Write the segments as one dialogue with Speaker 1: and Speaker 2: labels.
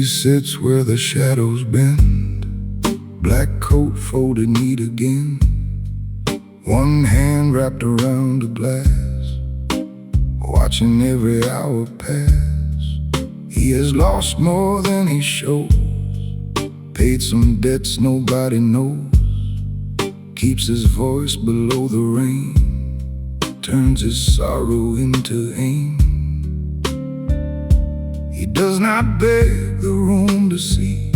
Speaker 1: sits where the shadows bend, black coat folded neat again, one hand wrapped around a glass, watching every hour pass. He has lost more than he shows, paid some debts nobody knows, keeps his voice below the rain, turns his sorrow into aim. He does not beg the room to see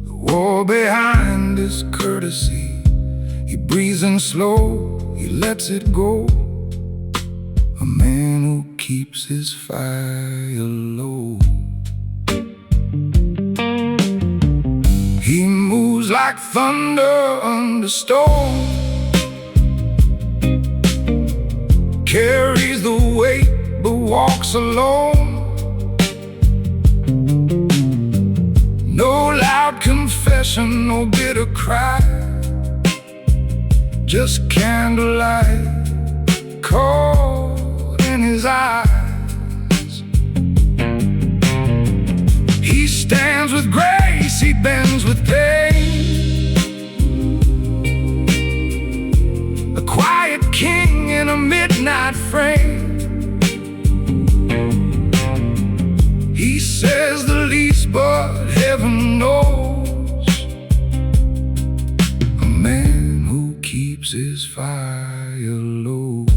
Speaker 1: the war behind his courtesy. He breathes in slow, he lets it go, a man who keeps his fire low. He moves like thunder under storm, carries the weight but walks alone. No loud confession, no bitter cry, just candlelight caught in his eyes. He stands with grace, he bends with pain, a quiet king in a midnight frame. He says the least, but heaven knows, a man who keeps his fire low.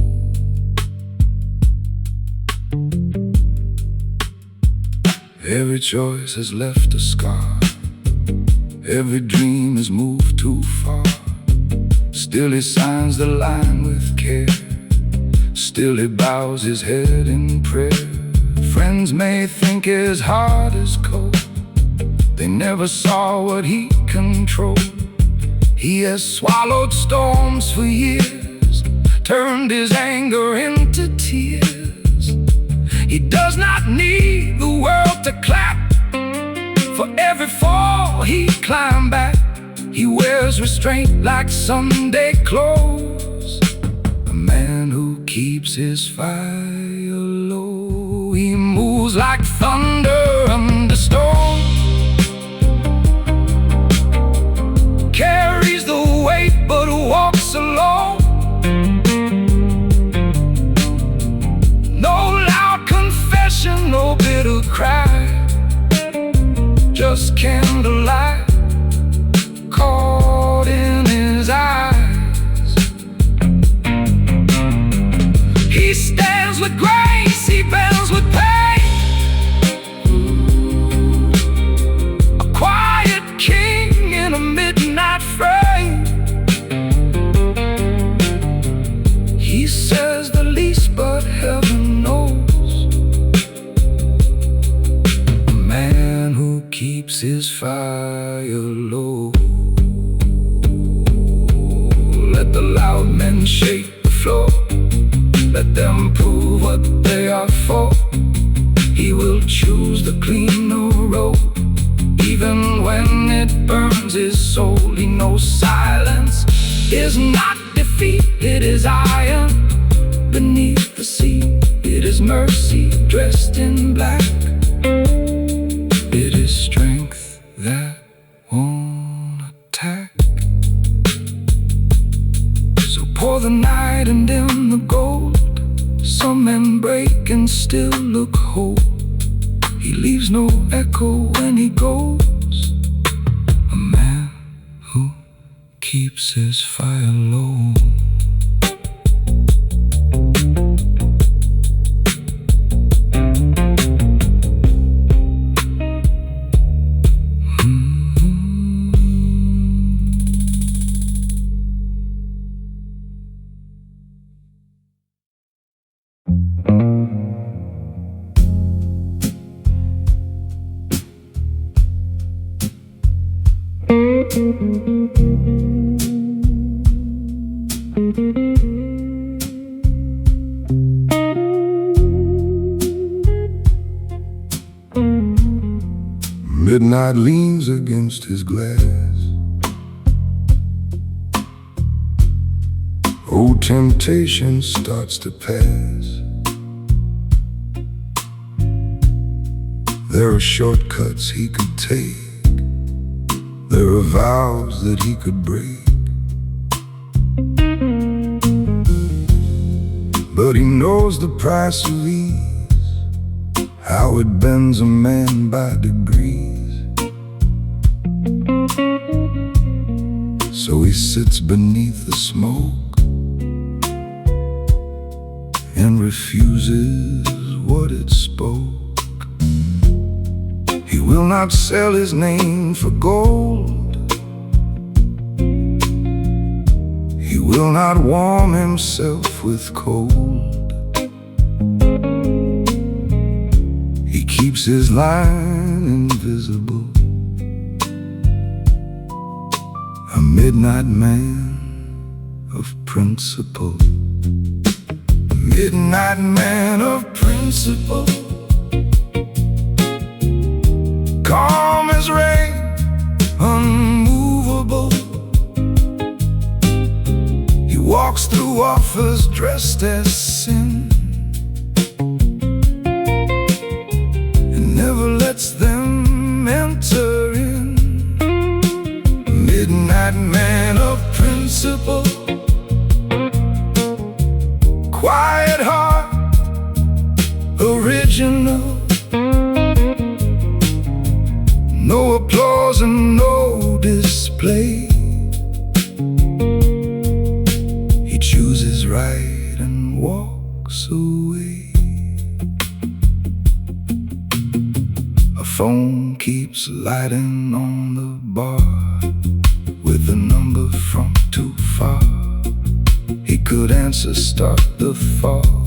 Speaker 1: Every choice has left a scar, every dream has moved too far. Still he signs the line with care, still he bows his head in prayer. Friends may think his heart is cold, they never saw what he controlled. He has swallowed storms for years, turned his anger into tears. He does not need the world to clap, for every fall he climbed back. He wears restraint like Sunday clothes, a man who keeps his fire low. He moves like thunder under storm, carries the weight but walks alone. No loud confession, no bitter cry, just candlelight caught in his eyes. He stands with grace, he bends with pain, a quiet king in a midnight frame. He says the least, but heaven knows, a man who keeps his fire low. Let the loud men shake the floor, let them prove what they are for. He will choose the cleaner road, even when it burns his soul. He knows silence is not defeat, it is iron beneath the sea. It is mercy dressed in black, it is strength that won't attack. So pour the night and dim the gold, some men break and still look whole. He leaves no echo when he goes, a man who keeps his fire low. Midnight leans against his glass, old temptation starts to pass. There are shortcuts he could take, there are vows that he could break. But he knows the price of ease, how it bends a man by degrees. So he sits beneath the smoke and refuses what it spoke. He will not sell his name for gold, he will not warm himself with cold. He keeps his line invisible, a midnight man of principle. Midnight man of principle, calm as rain, unmovable. He walks through offers dressed as sin, and never lets them enter in. Midnight man of principle, quiet heart, original. No applause and no display. He chooses right and walks away. A phone keeps lighting on the bar with a number from too far. He could answer, start the fall.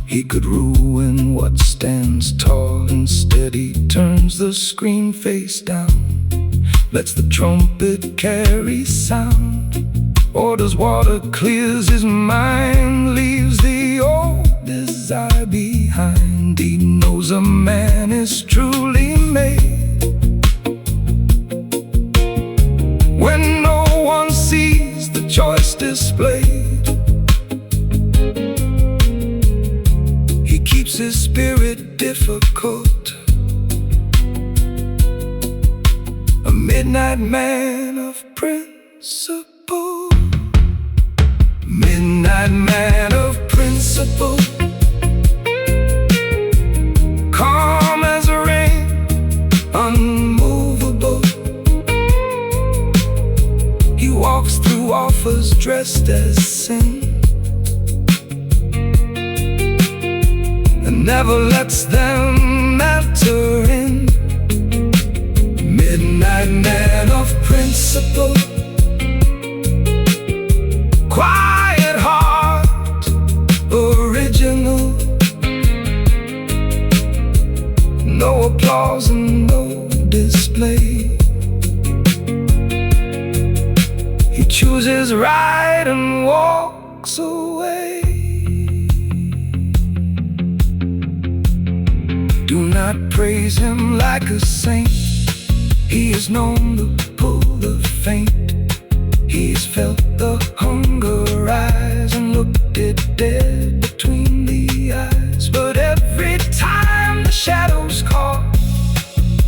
Speaker 1: He could ruin what stands tall. Instead he turns the screen face down, lets the trumpet carry sound, orders water, clears his mind, leaves the old desire behind. He knows a man is truly made when no one sees the choice displayed. He keeps his spirit difficult, a midnight man of principle. Midnight man of principle, calm as a rain, unmovable. He walks through offers dressed as sin, and never lets them enter in. Midnight man of principle, quiet heart, original. No applause and no display. He chooses right and walks away. Do not praise him like a saint. He is known to pull the faint. He's felt the hunger rise and looked it dead between the eyes. But every time the shadows call,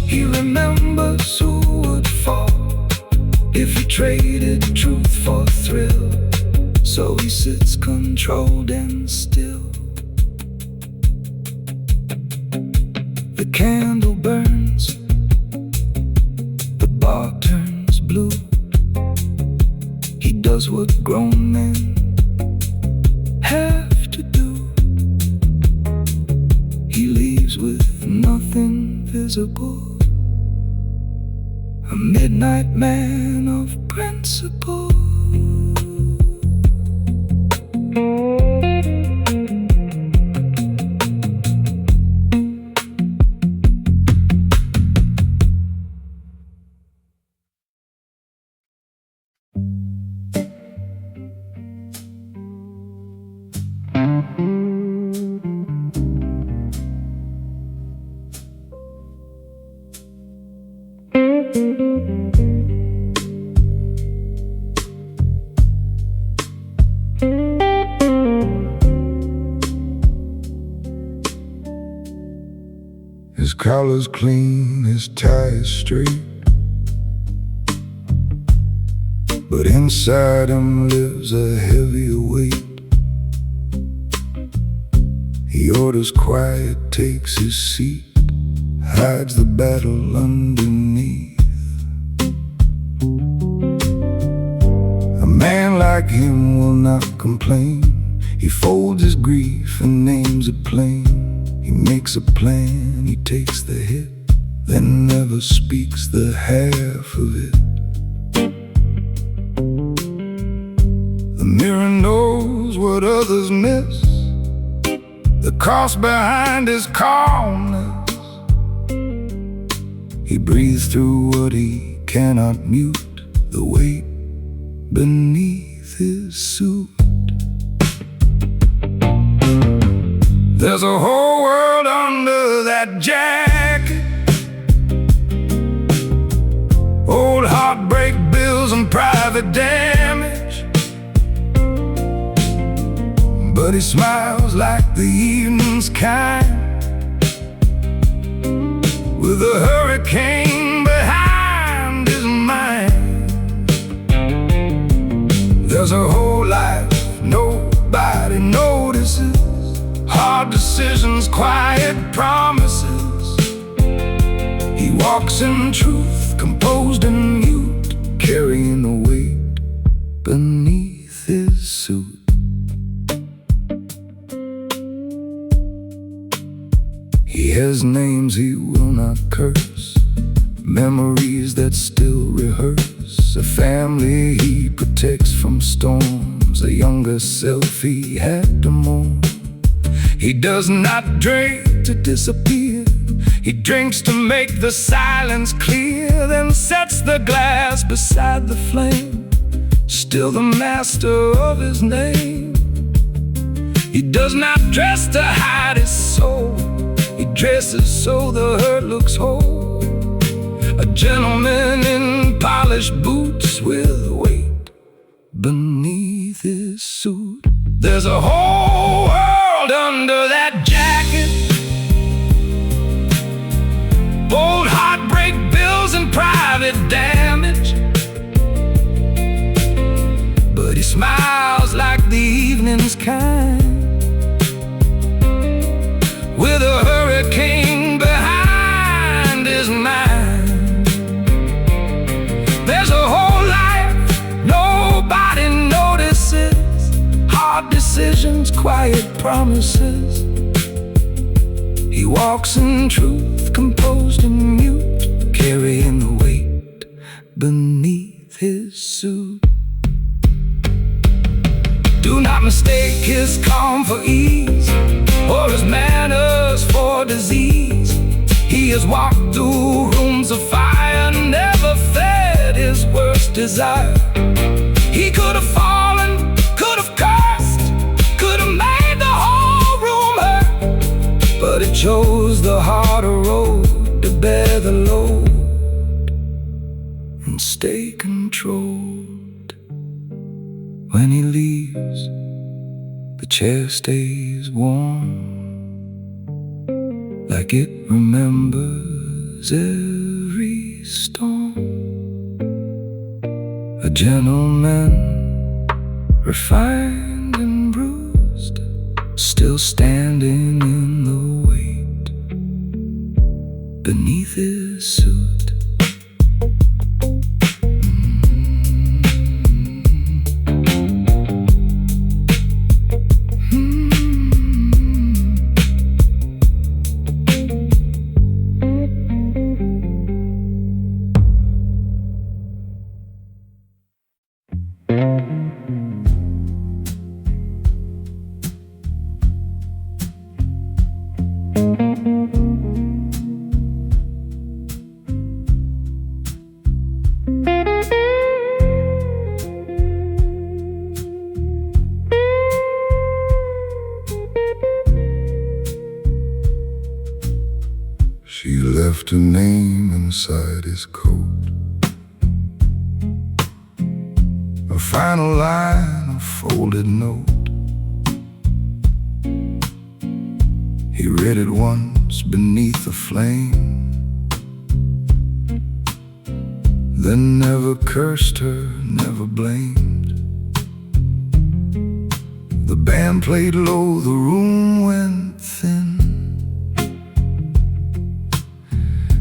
Speaker 1: he remembers who would fall if he traded truth for thrill. So he sits controlled and still. The candle burns, the bar turns blue. He does what grown men have to do. He leaves with nothing visible, a midnight man of principle. collar's clean, his tie is straight, but inside him lives a heavier weight. He orders quiet, takes his seat, hides the battle underneath. A man like him will not complain. He folds his grief and names it plain. He makes a plan, he takes the hit, then never speaks the half of it. The mirror knows what others miss, the cost behind his calmness. He breathes through what he cannot mute, the weight beneath his suit. There's a whole world under that jacket, old heartbreak bills and private damage, but he smiles like the evening's kind, with a hurricane behind his mind. There's a whole life nobody notices, hard decisions, quiet promises. He walks in truth, composed and mute, carrying the weight beneath his suit. He has names he will not curse, memories that still rehearse, a family he protects from storms, a younger self he had to mourn. He does not drink to disappear, he drinks to make the silence clear, then sets the glass beside the flame, still the master of his name. He does not dress to hide his soul, he dresses so the hurt looks whole, a gentleman in polished boots with weight beneath his suit. There's a whole world under that jacket, old heartbreak bills and private damage, but he smiles like the evening's kind, with a hurricane behind his mind. There's a whole life nobody notices, hard decisions, quiet promises. He walks in truth, composed and mute, carrying the weight beneath his suit. Do not mistake his calm for ease, or his manners for disease. He has walked through rooms of fire, never fed his worst desire. He could have fallen, could have cursed, could have made the whole room hurt, but he chose the harder road to bear the load and stay controlled. When he leaves, the chair stays warm, like it remembers every storm. A gentleman, refined and bruised, still standing in the weight beneath his suit. She left her name inside his coat, a final line, a folded note. He read it once, thoughts beneath the flame, then never cursed her, never blamed. The band played low, the room went thin.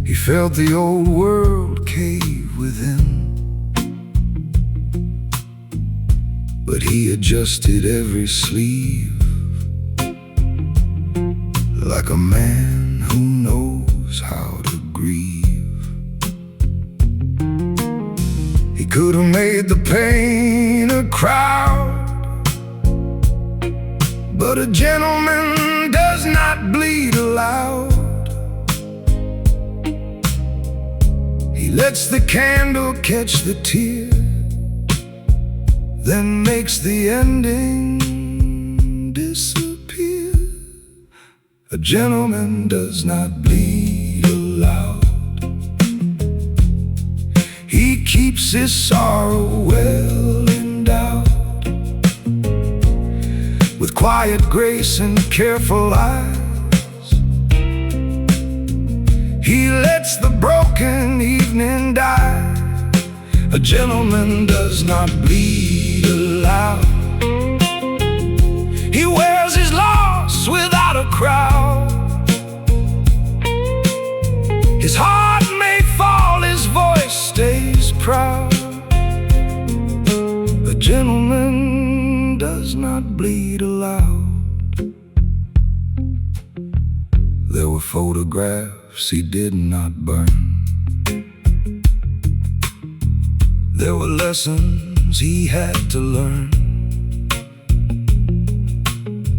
Speaker 1: He felt the old world cave within, but he adjusted every sleeve like a man who knows how to grieve. He could have made the pain a crowd, but a gentleman does not bleed aloud. He lets the candle catch the tear, then makes the ending disappear. A gentleman does not bleed aloud. He keeps his sorrow well endowed, with quiet grace and careful eyes. He lets the broken evening die. A gentleman does not bleed aloud. He wears his loss without a crowd. His heart may fall, his voice stays proud. A gentleman does not bleed aloud. There were photographs he did not burn. There were lessons he had to learn.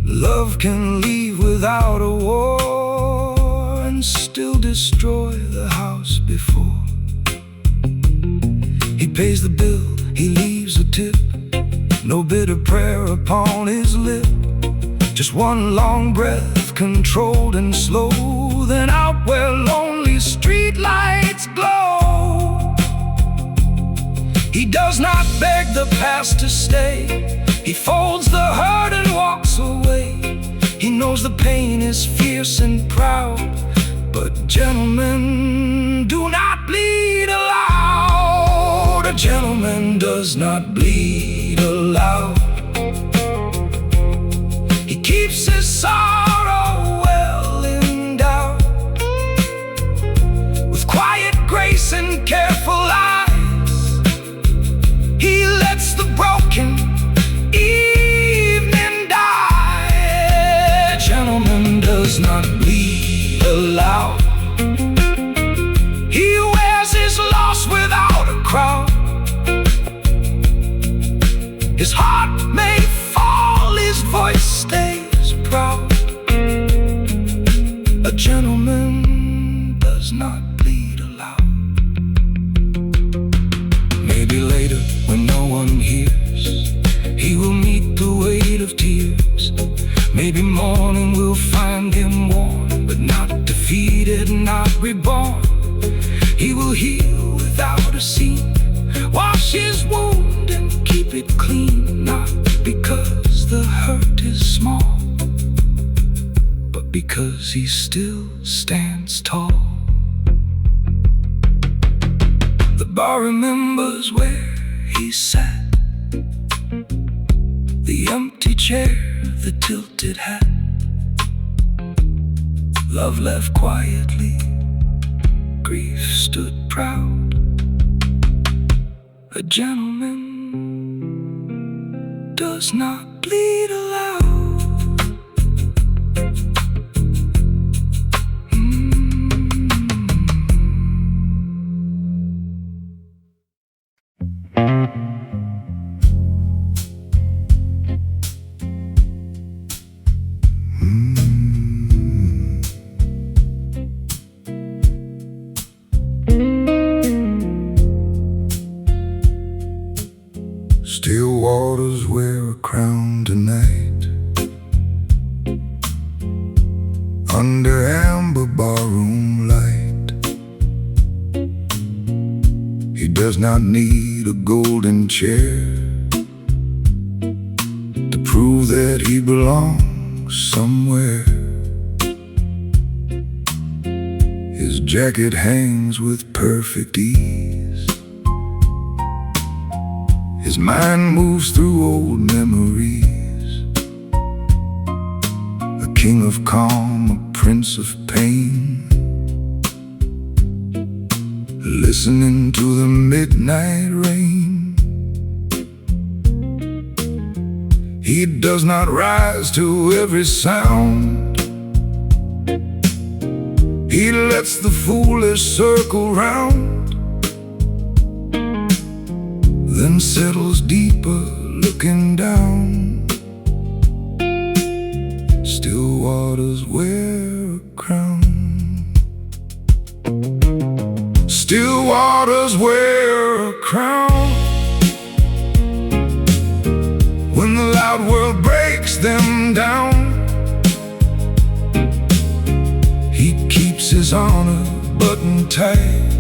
Speaker 1: Love can leave without a war and still destroy the house before. He pays the bill, he leaves a tip, no bitter prayer upon his lip. Just one long breath, controlled and slow, then out where lonely street lights glow. He does not beg the past to stay. He folds the hurt and walks away. He knows the pain is fierce and proud, but gentlemen do not bleed aloud. A gentleman does not bleed aloud. He keeps his sorrow well endowed, with quiet grace and careful eyes. He lets the broken evening die. A gentleman does not bleed aloud. He wears his loss without a crowd. His heart may fall, his voice stays proud. A gentleman does not bleed aloud. Maybe later, when no one hears, he will meet the weight of tears. Maybe morning will find him worn, but not defeated, not reborn. He will heal without a scene, wash his wound and keep it clean. Not because the hurt is small, but because he still stands tall. The bar remembers where he sat, the empty chair, the tilted hat. Love left quietly, grief stood proud. A gentleman does not bleed aloud. Still waters wear a crown tonight, under amber barroom light. He does not need a golden chair to prove that he belongs somewhere. jacket hangs with perfect ease. His mind moves through old memories. A king of calm, a prince of pain, listening to the midnight rain. He does not rise to every sound. He lets the foolish circle round, then settles deeper, looking down. Still waters wear a crown. Still waters wear a crown. When the loud world breaks them down, he keeps his honor buttoned tight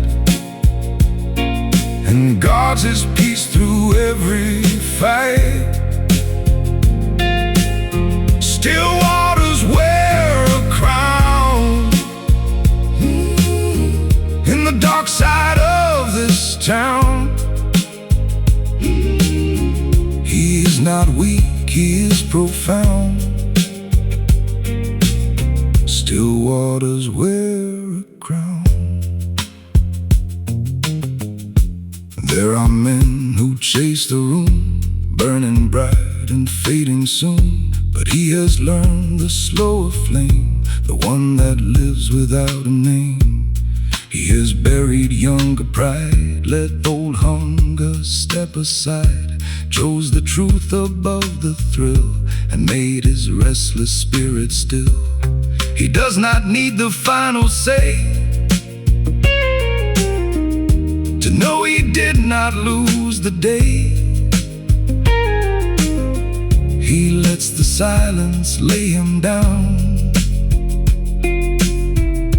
Speaker 1: and guards his peace through every fight. Still waters wear a crown. In the dark side of this town, he is not weak, he is profound. Still waters wear a crown. There are men who chase the room, burning bright and fading soon. But he has learned the slower flame, the one that lives without a name. He has buried younger pride, let old hunger step aside, chose the truth above the thrill, and made his restless spirit still. He does not need the final say to know he did not lose the day. He lets the silence lay him down.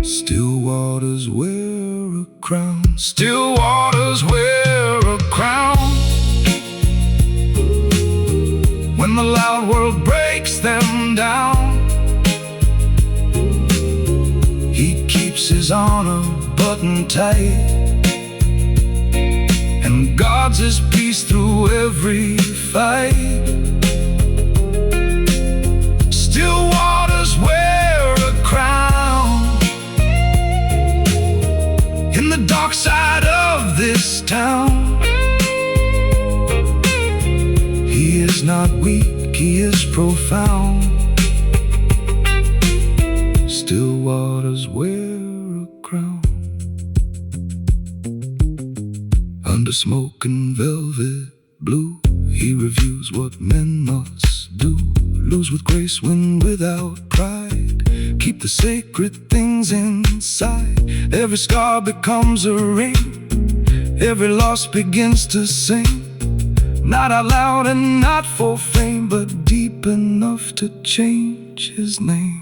Speaker 1: Still waters wear a crown. Still waters wear a crown. When the loud world breaks them down, he keeps his honor buttoned tight and guards his peace through every fight. Still waters wear a crown. In the dark side of this town, he is not weak, he is profound. Still waters wear a crown. Under smoke and velvet blue, he reviews what men must do. Lose with grace, win without pride, keep the sacred things inside. Every scar becomes a ring, every loss begins to sing. Not out loud and not for fame, but deep enough to change his name.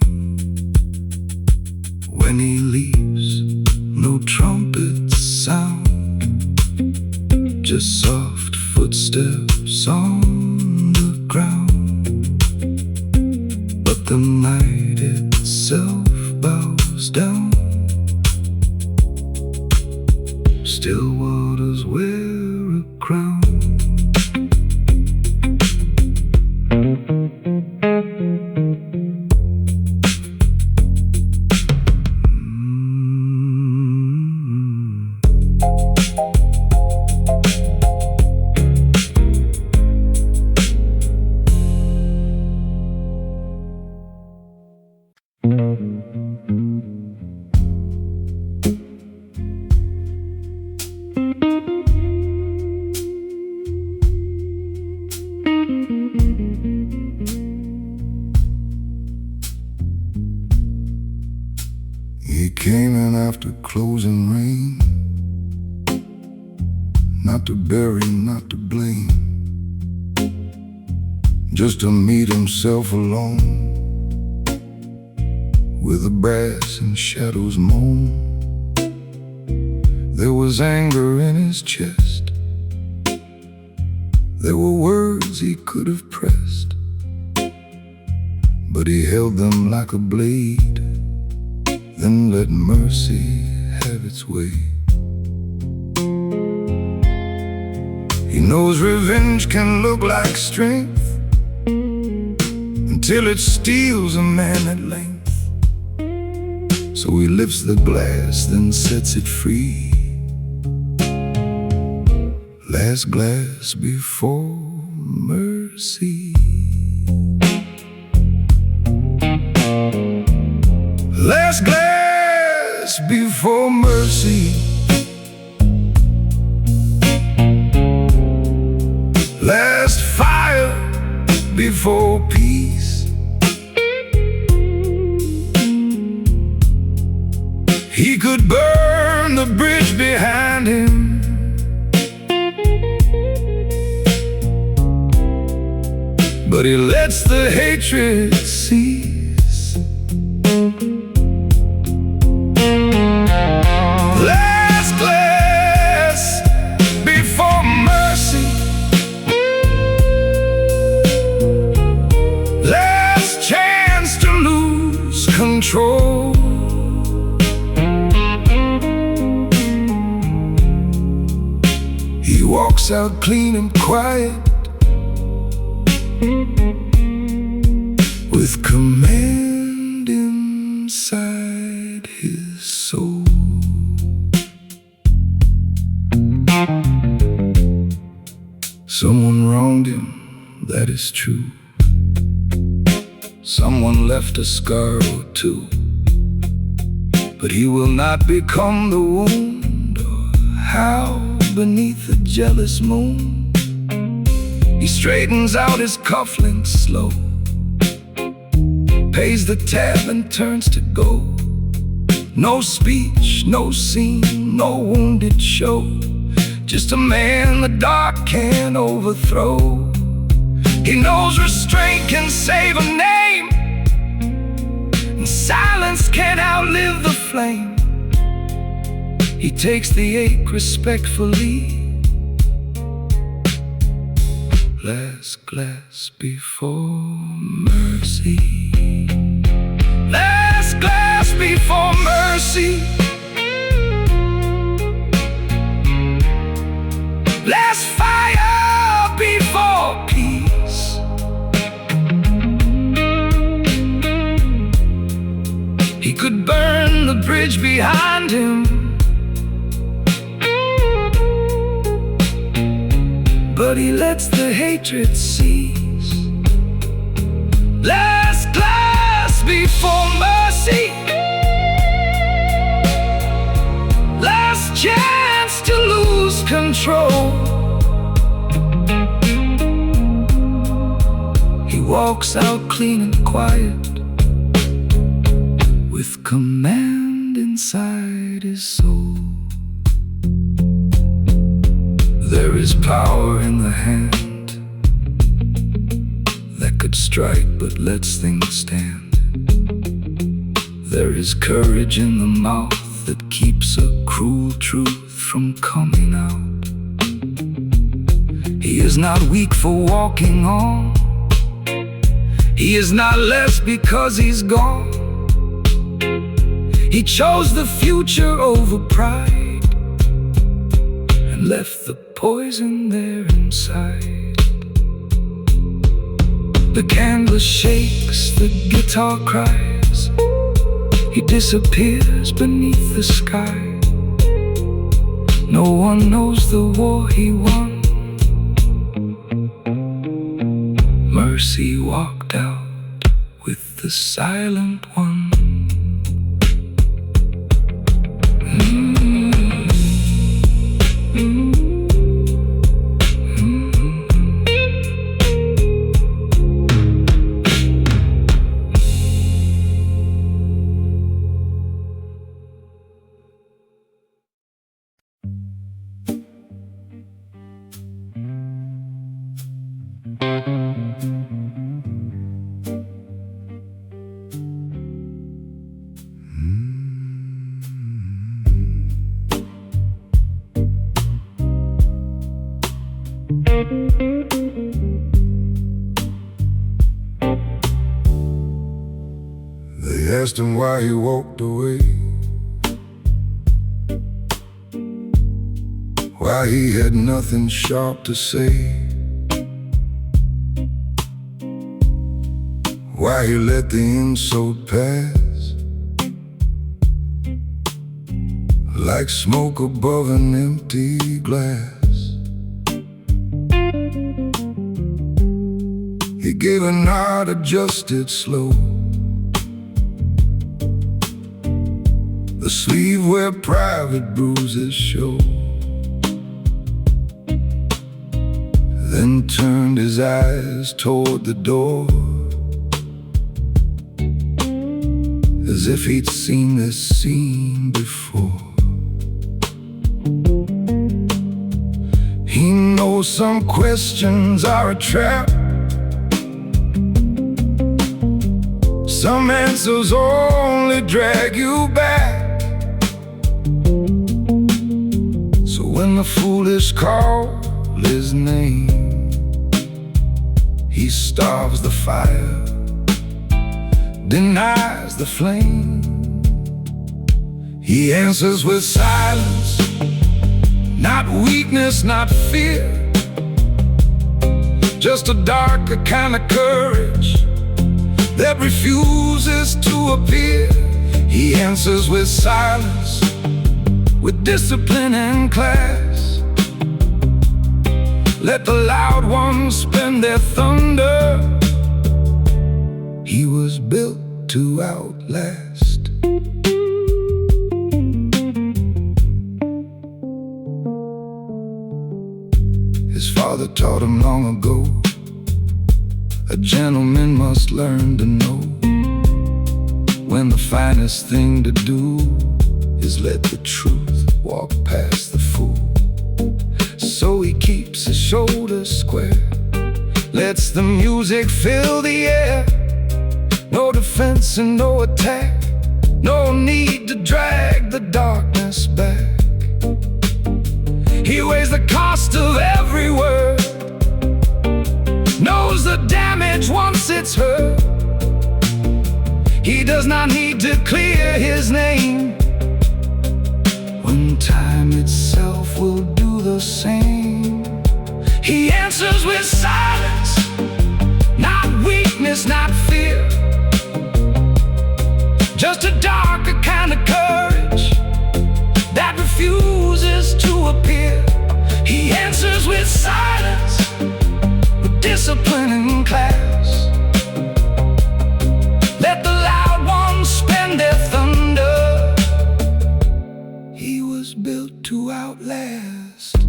Speaker 1: When he leaves, no trumpets sound, just soft footsteps on the ground. But the night itself bows down. Still waters wear a crown. He came in after closing rain, not to bury, not to blame, just to meet himself alone, with the brass and shadows moan. There was anger in his chest, there were words he could have pressed, but he held them like a blade, then let mercy its way. He knows revenge can look like strength until it steals a man at length. So he lifts the glass, then sets it free. Last glass before mercy. Last glass before mercy. Last fire before peace. He could burn the bridge behind him, but he lets the hatred cease. Last glass before mercy. Last chance to lose control. He walks out clean and quiet, with command inside his soul. Someone wronged him, that is true. Someone left a scar or two, but he will not become the wound or howl beneath the jealous moon. He straightens out his cufflinks slow, pays the tab and turns to go. No speech, no scene, no wounded show, just a man the dark can't overthrow. He knows restraint can save a name, and silence can't outlive the flame. He takes the ache respectfully. Last glass before mercy. Last glass before mercy. Last fire before peace. He could burn the bridge behind him, but he lets the hatred cease. Last glass before mercy. Last chance to lose control. He walks out clean and quiet, with command inside his soul. There is power in the hand that could strike but lets things stand. There is courage in the mouth that keeps a cruel truth from coming out. He is not weak for walking on. He is not less because he's gone. He chose the future over pride, and left the poison there inside. The candle shakes, the guitar cries. He disappears beneath the sky. No one knows the war he won. Mercy walked out with the silent one. They asked him why he walked away. why he had nothing sharp to say, why he let the insult pass like smoke above an empty glass. He gave a nod, adjusted slow, the sleeve where private bruises show, then turned his eyes toward the door, as if he'd seen this scene before. He knows some questions are a trap, some answers only drag you back. So when the foolish call his name, he starves the fire, denies the flame. He answers with silence, not weakness, not fear, just a darker kind of courage that refuses to appear. He answers with silence, with discipline and class. Let the loud ones spend their thunder. He was built to outlast. His father taught him long ago, a gentleman must learn to know when the finest thing to do is let the truth walk past the fool. So he keeps his shoulders square, lets the music fill the air. No defense and no attack, no need to drag the darkness back. He weighs the cost of every word, knows the damage once it's heard. He does not need to clear his name, when time itself will do the same. He answers with silence, not weakness, not fear, just a darker kind of courage that refuses to appear. He answers with silence, with discipline and class. Let the loud ones spend their thunder. He was built to outlast.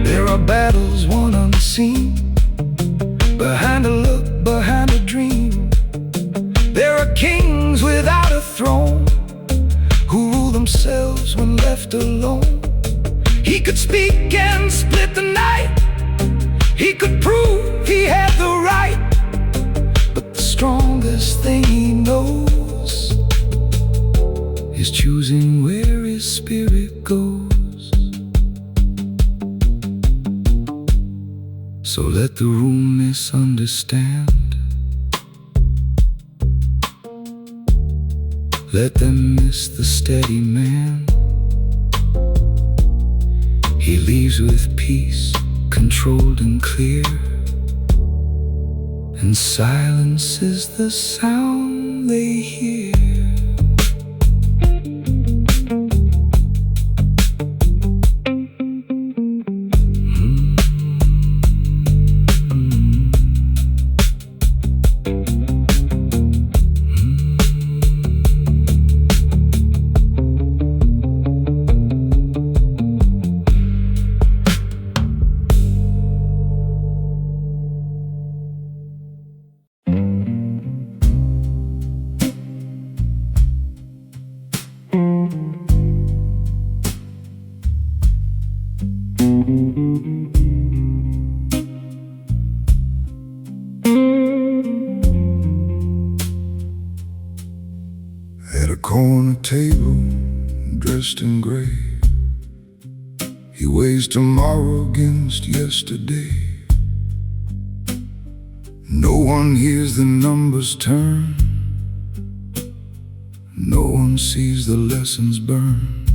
Speaker 1: There are battles won unseen, behind a look, behind a dream. There are kings without a throne, who rule themselves when left alone. He could speak and split the night, he could prove he had the right, but the strongest thing he knows is choosing where his spirit goes. So let the room misunderstand, let them miss the steady man. He leaves with peace, controlled and clear, and silence is the sound they hear. At a corner table, dressed in gray, he weighs tomorrow against yesterday. No one hears the numbers turn, no one sees the lessons burn.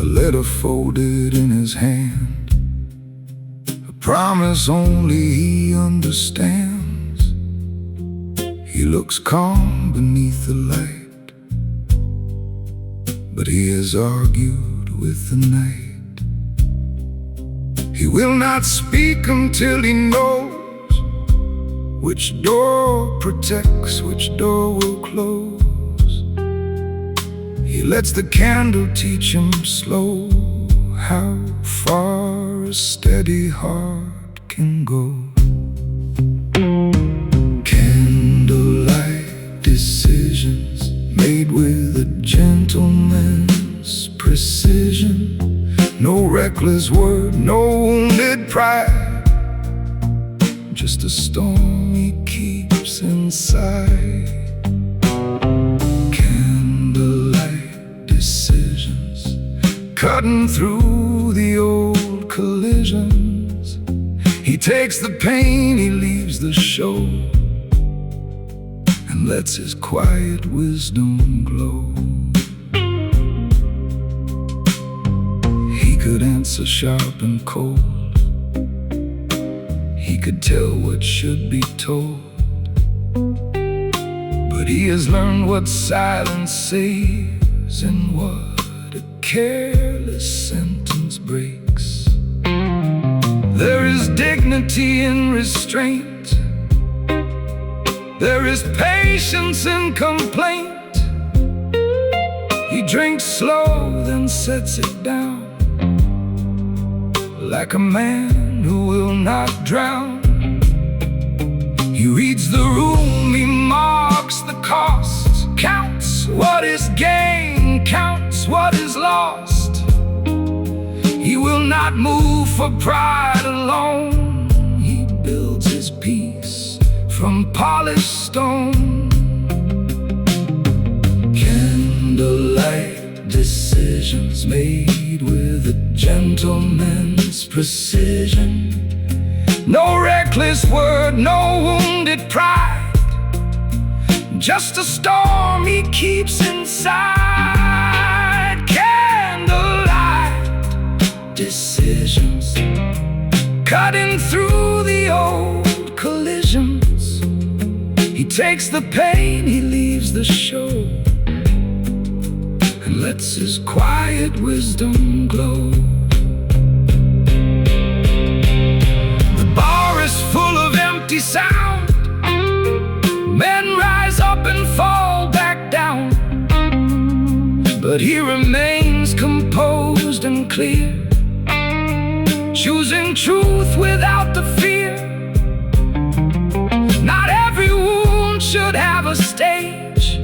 Speaker 1: letter folded in his hand, a promise only he understands. He looks calm beneath the light, but he has argued with the night. He will not speak until he knows which door protects, which door will close. He lets the candle teach him slow how far a steady heart can go. Candlelight decisions made with a gentleman's precision. No reckless word, no wounded pride, just a storm he keeps inside. Candlelight decisions, cutting through the old collisions. He takes the pain, he leaves the show, and lets his quiet wisdom glow. He could answer sharp and cold, he could tell what should be told, but he has learned what silence saves and what a careless sentence breaks. There is dignity in restraint, there is patience in complaint. He drinks slow, then sets it down, like a man who will not drown. He reads the room, he marks the cost, counts what is gained, counts what is lost. He will not move for pride alone, he builds his peace from polished stone. Candlelight decisions made with a gentleman's precision. No reckless word, no wounded pride, just a storm he keeps inside. Candlelight decisions, cutting through the old collisions. He takes the pain, he leaves the show, and lets his quiet wisdom glow. The bar is full of empty sound, men rise up and fall back down, but he remains composed and clear, choosing truth without the fear. Not every wound should have a stage,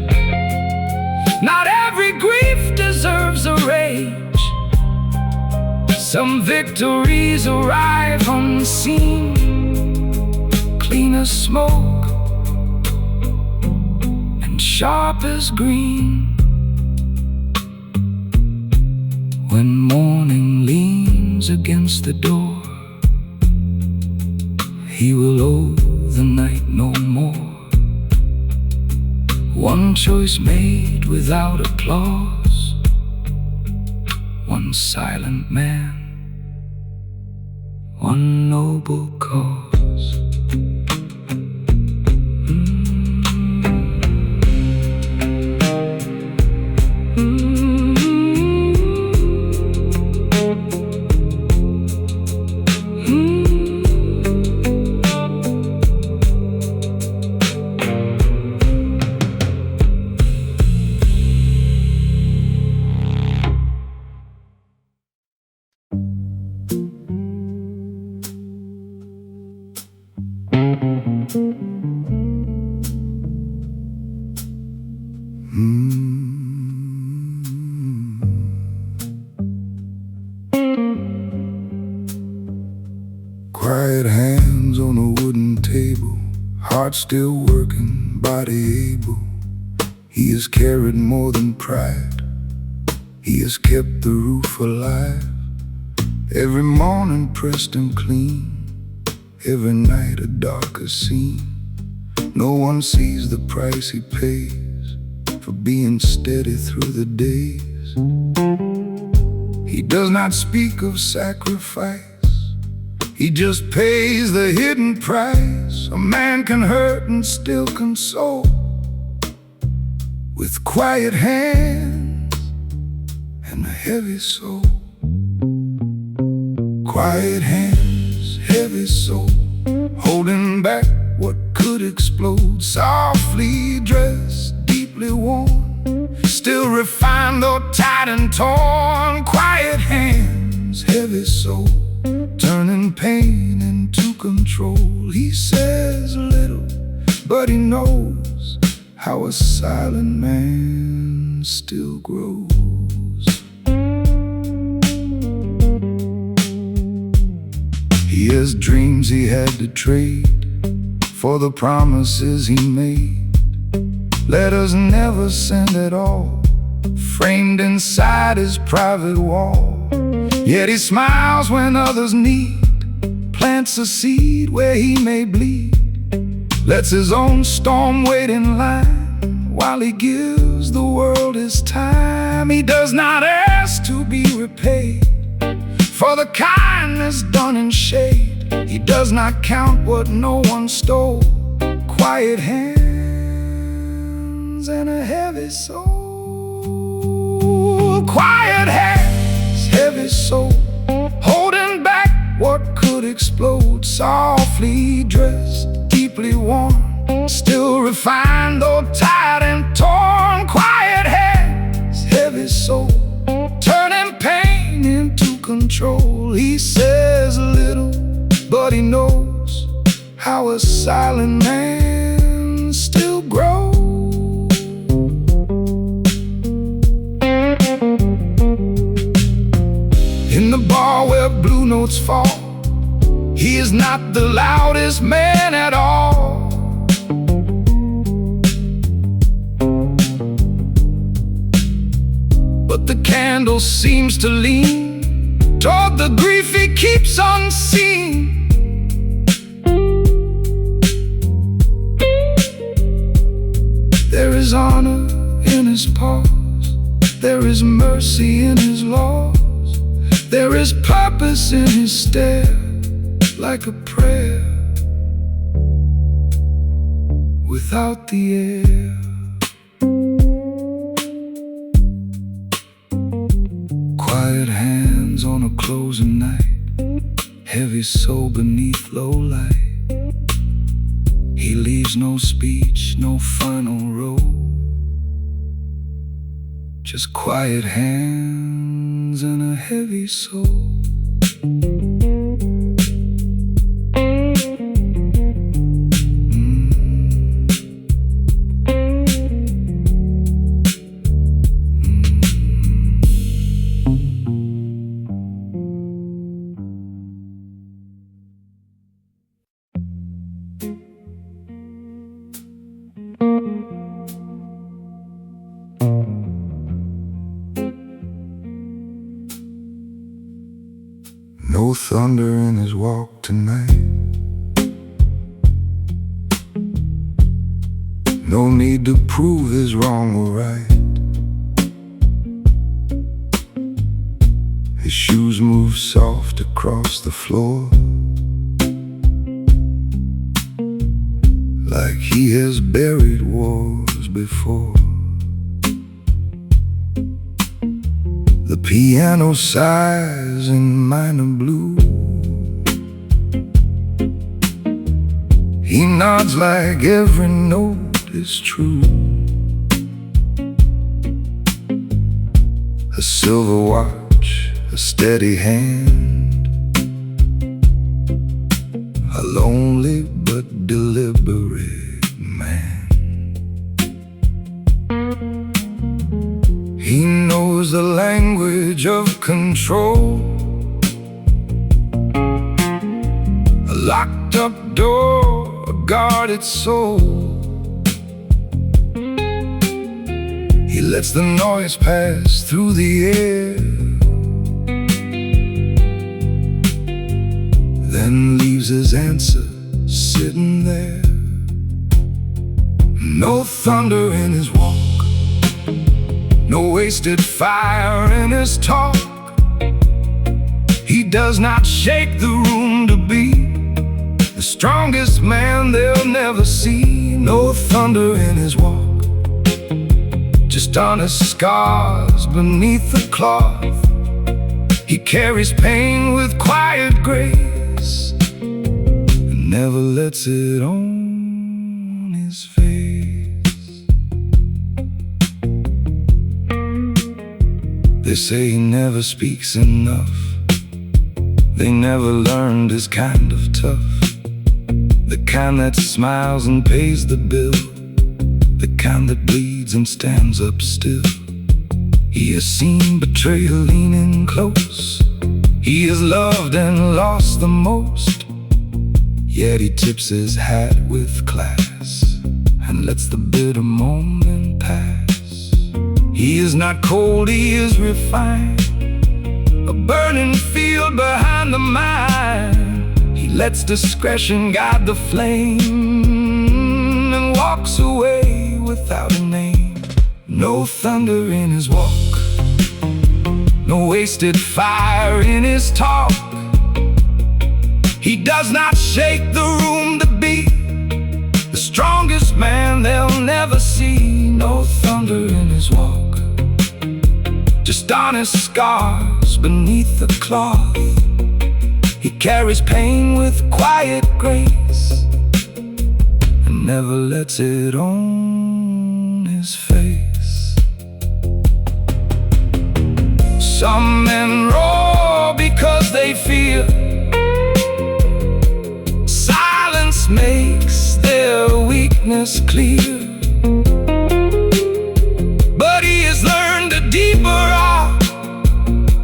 Speaker 1: not every grief deserves a rage. Some victories arrive unseen, clean as smoke and sharp as green. When morning leans against the door, he will owe the night no more. One choice made without applause, one silent man, one noble cause. Quiet hands on a wooden table, heart still working, body able. He has carried more than pride, he has kept the roof alive. Every morning pressed and clean, every night a darker scene. No one sees the price he pays for being steady through the days. He does not speak of sacrifice, he just pays the hidden price. A man can hurt and still console, with quiet hands and a heavy soul. Quiet hands, heavy soul, holding back what could explode. Softly dressed, deeply worn, still refined though tired and torn. Quiet hands, heavy soul, turning pain into control. He says little, but he knows how a silent man still grows. He has dreams he had to trade for the promises he made. Letters never sent at all, framed inside his private wall. Yet he smiles when others need, plants a seed where he may bleed, lets his own storm wait in line while he gives the world his time. He does not ask to be repaid for the kindness done in shade. He does not count what no one stole. Quiet hands and a heavy soul. Quiet hands, heavy soul, holding back what could explode. Softly dressed, deeply worn, still refined though tired and torn. Quiet hands, heavy soul, turning pain into control. He says little, but he knows how a silent man still grows. In the bar where blue notes fall, he is not the loudest man at all. But the candle seems to lean toward the grief he keeps unseen. There is honor in his pause, there is mercy in his laws, there is purpose in his stare, like a prayer without the air. Quiet hands on a closing night, heavy soul beneath low light. He leaves no speech, no final row, just quiet hands and a heavy soul. No thunder in his walk tonight, no need to prove his wrong or right. His shoes move soft across the floor, like he has buried wars before. The piano sighs in minor blue. He nods like every note is true. A silver watch, a steady hand, a lonely but deliberate man. He knows the language of control, a locked up door, a guarded soul. He lets the noise pass through the air, then leaves his answer sitting there. No thunder in his walk, no wasted fire in his talk. does not shake the room to be the strongest man they'll never see. No thunder in his walk, just honest scars beneath the cloth. He carries pain with quiet grace and never lets it on his face. They say he never speaks enough. They never learned his kind of tough, the kind that smiles and pays the bill, the kind that bleeds and stands up still. He has seen betrayal leaning close. He has loved and lost the most, yet he tips his hat with class and lets the bitter moment pass. He is not cold, he is refined, a burning field behind the mind. He lets discretion guide the flame and walks away without a name. No thunder in his walk, no wasted fire in his talk. He does not shake the room to be the strongest man they'll never see. No thunder in his walk, just honest scars beneath the cloth. He carries pain with quiet grace and never lets it on his face. Some men roar because they fear. Silence makes their weakness clear. But he has learned a deeper art,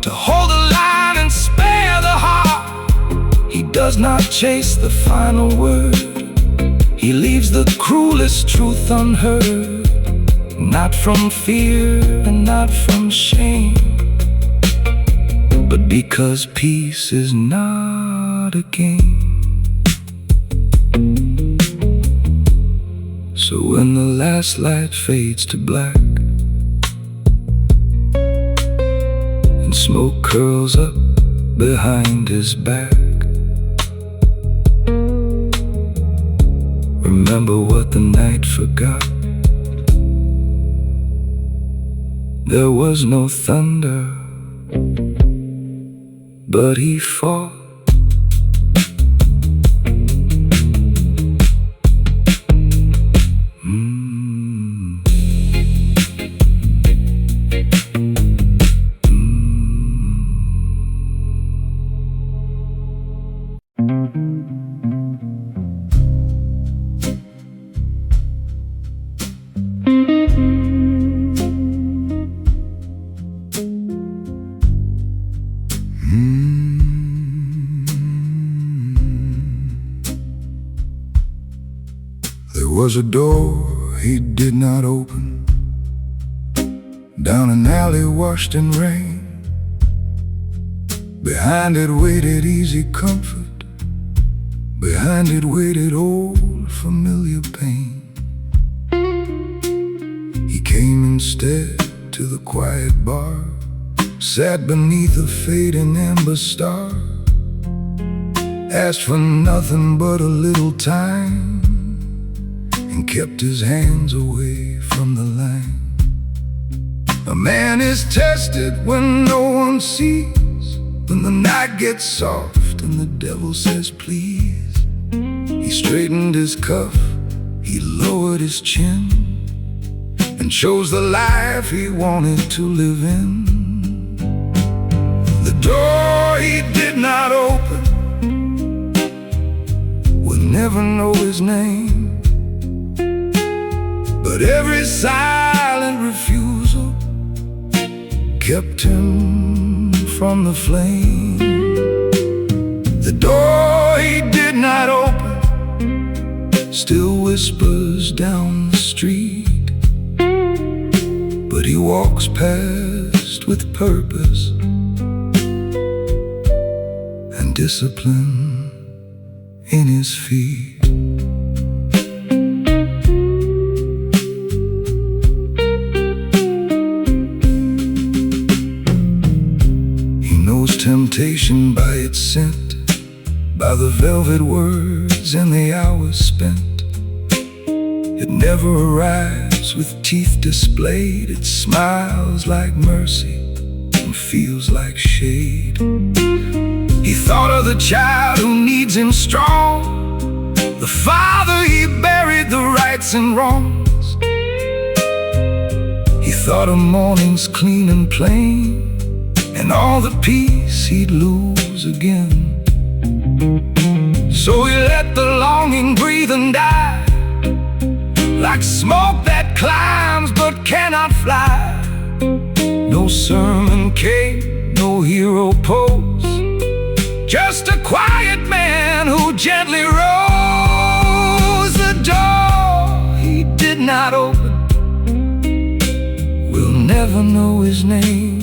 Speaker 1: to hold the line and spare the heart. He does not chase the final word. He leaves the cruelest truth unheard, not from fear and not from shame, but because peace is not a game. So when the last light fades to black and smoke curls up behind his back, remember what the night forgot. There was no thunder, but he fought. There was a door he did not open, down an alley washed in rain. Behind it waited easy comfort, behind it waited old familiar pain. He came instead to the quiet bar, sat beneath a fading amber star, asked for nothing but a little time, and kept his hands away from the line. A man is tested when no one sees, when the night gets soft and the devil says please. He straightened his cuff, he lowered his chin, and chose the life he wanted to live in. The door he did not open would never know his name, but every silent refusal kept him from the flame. The door he did not open still whispers down the street, but he walks past with purpose and discipline in his feet. invitation by its scent, by the velvet words and the hours spent. It never arrives with teeth displayed. It smiles like mercy and feels like shade. He thought of the child who needs him strong, the father he buried the rights and wrongs. He thought of mornings clean and plain, and all the peace he'd lose again. So he let the longing breathe and die, like smoke that climbs but cannot fly. No sermon came, no hero pose, just a quiet man who gently rose. The door he did not open, we'll never know his name,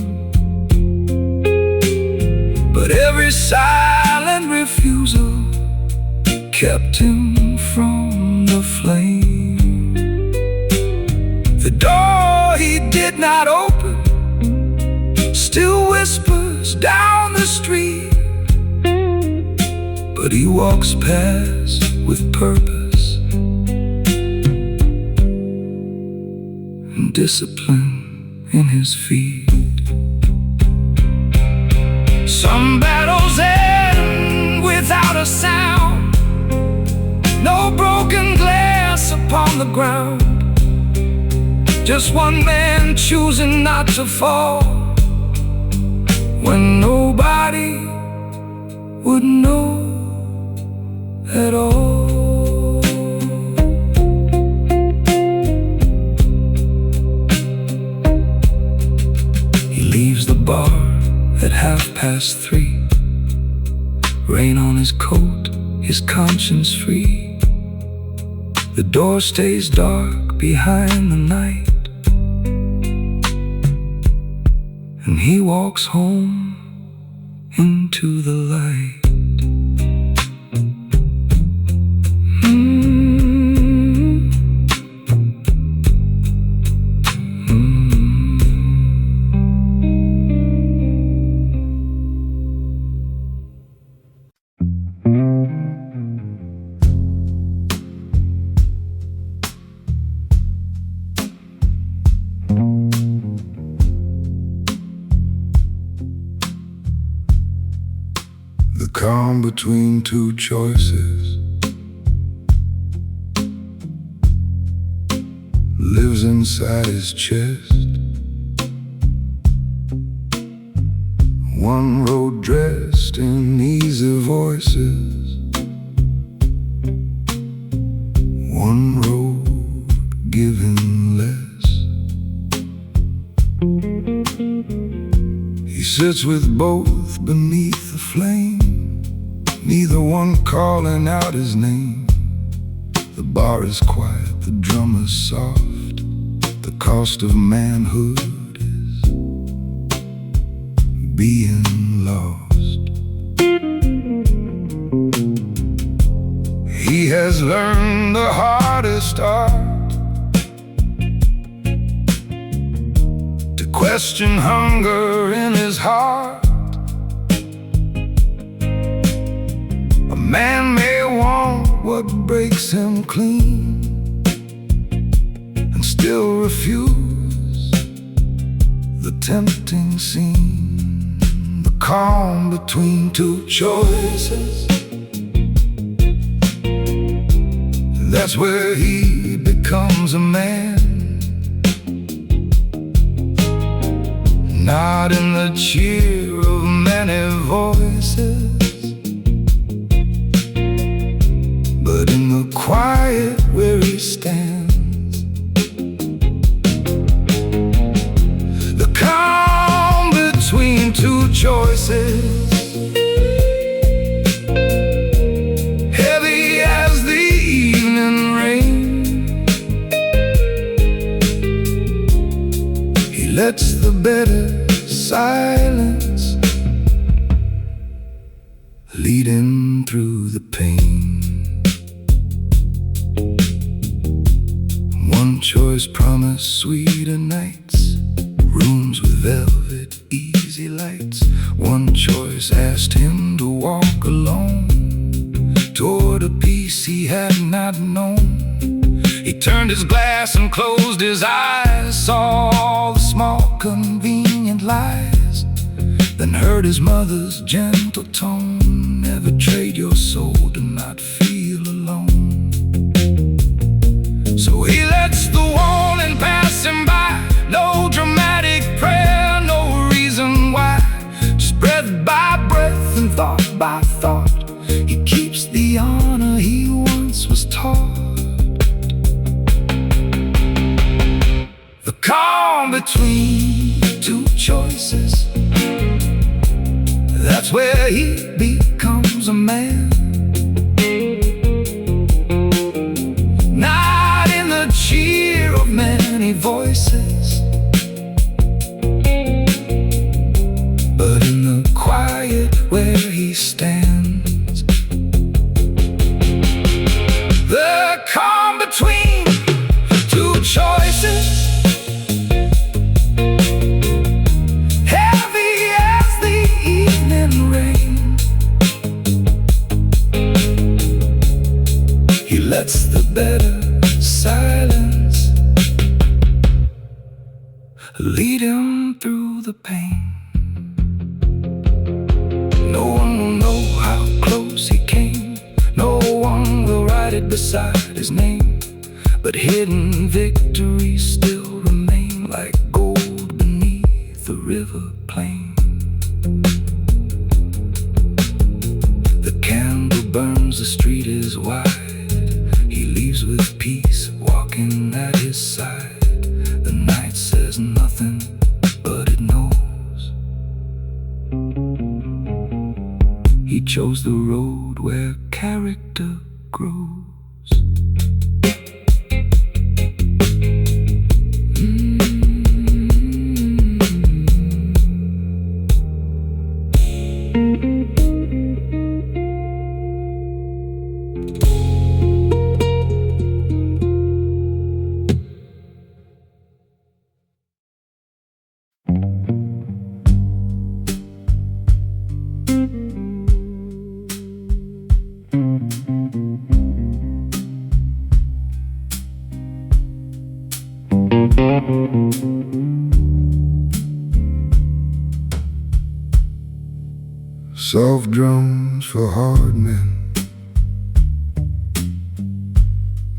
Speaker 1: but every silent refusal kept him from the flame. The door he did not open still whispers down the street, but he walks past with purpose and discipline in his feet. Some battles end without a sound, no broken glass upon the ground, just one man choosing not to fall when nobody would know at all. He leaves the bar at 3:30, rain on his coat, his conscience free. The door stays dark behind the night, and he walks home into the light. The calm between two choices lives inside his chest. One road dressed in easy voices, one road giving less. He sits with both beneath the flame, neither one calling out his name. The bar is quiet, the drum is soft. The cost of manhood is being lost. He has learned the hardest art, to question hunger in his heart. A man may want what breaks him clean and still refuse the tempting scene. The calm between two choices, that's where he becomes a man. Not in the cheer of many voices, but in the quiet where he stands. The calm between two choices, heavy as the evening rain. He lets the better silence lead him through the pain. One choice promised sweeter nights, rooms with velvet easy lights. One choice voice asked him to walk alone toward a peace he had not known. He turned his glass and closed his eyes, saw all the small convenient lies, then heard his mother's gentle tone: never trade your soul, do not feel alone. So he lets the warning pass him by, no dramatic prayer, no reason why, just breath by breath and thought by thought, he keeps the honor he once was taught. The calm between two choices, that's where he becomes a man. Not in the cheer of many voices, but in the quiet where he stands. The calm between two choices, heavy as the evening rain. He lets the better silence lead him through the pain. No one will know how close he came, no one will write it beside his name, but hidden victories still remain like gold beneath the river plain. The candle burns, the street is wide, he leaves with peace walking at his side. The night says nothing, but it knows he chose the road where character grows. Soft drums for hard men,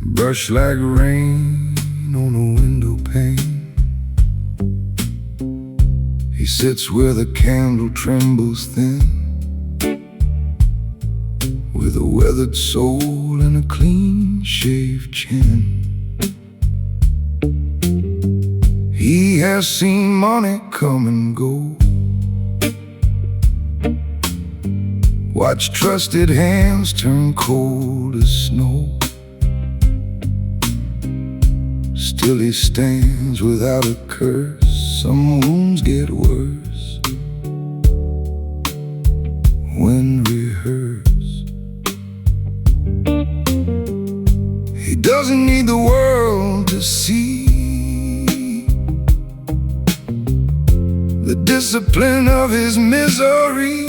Speaker 1: brush like rain on a window pane. He sits where the candle trembles thin, with a weathered soul and a clean-shaved chin. He has seen money come and go, watch trusted hands turn cold as snow. Still he stands without a curse, some wounds get worse when rehearsed. He doesn't need the world to see the discipline of his misery.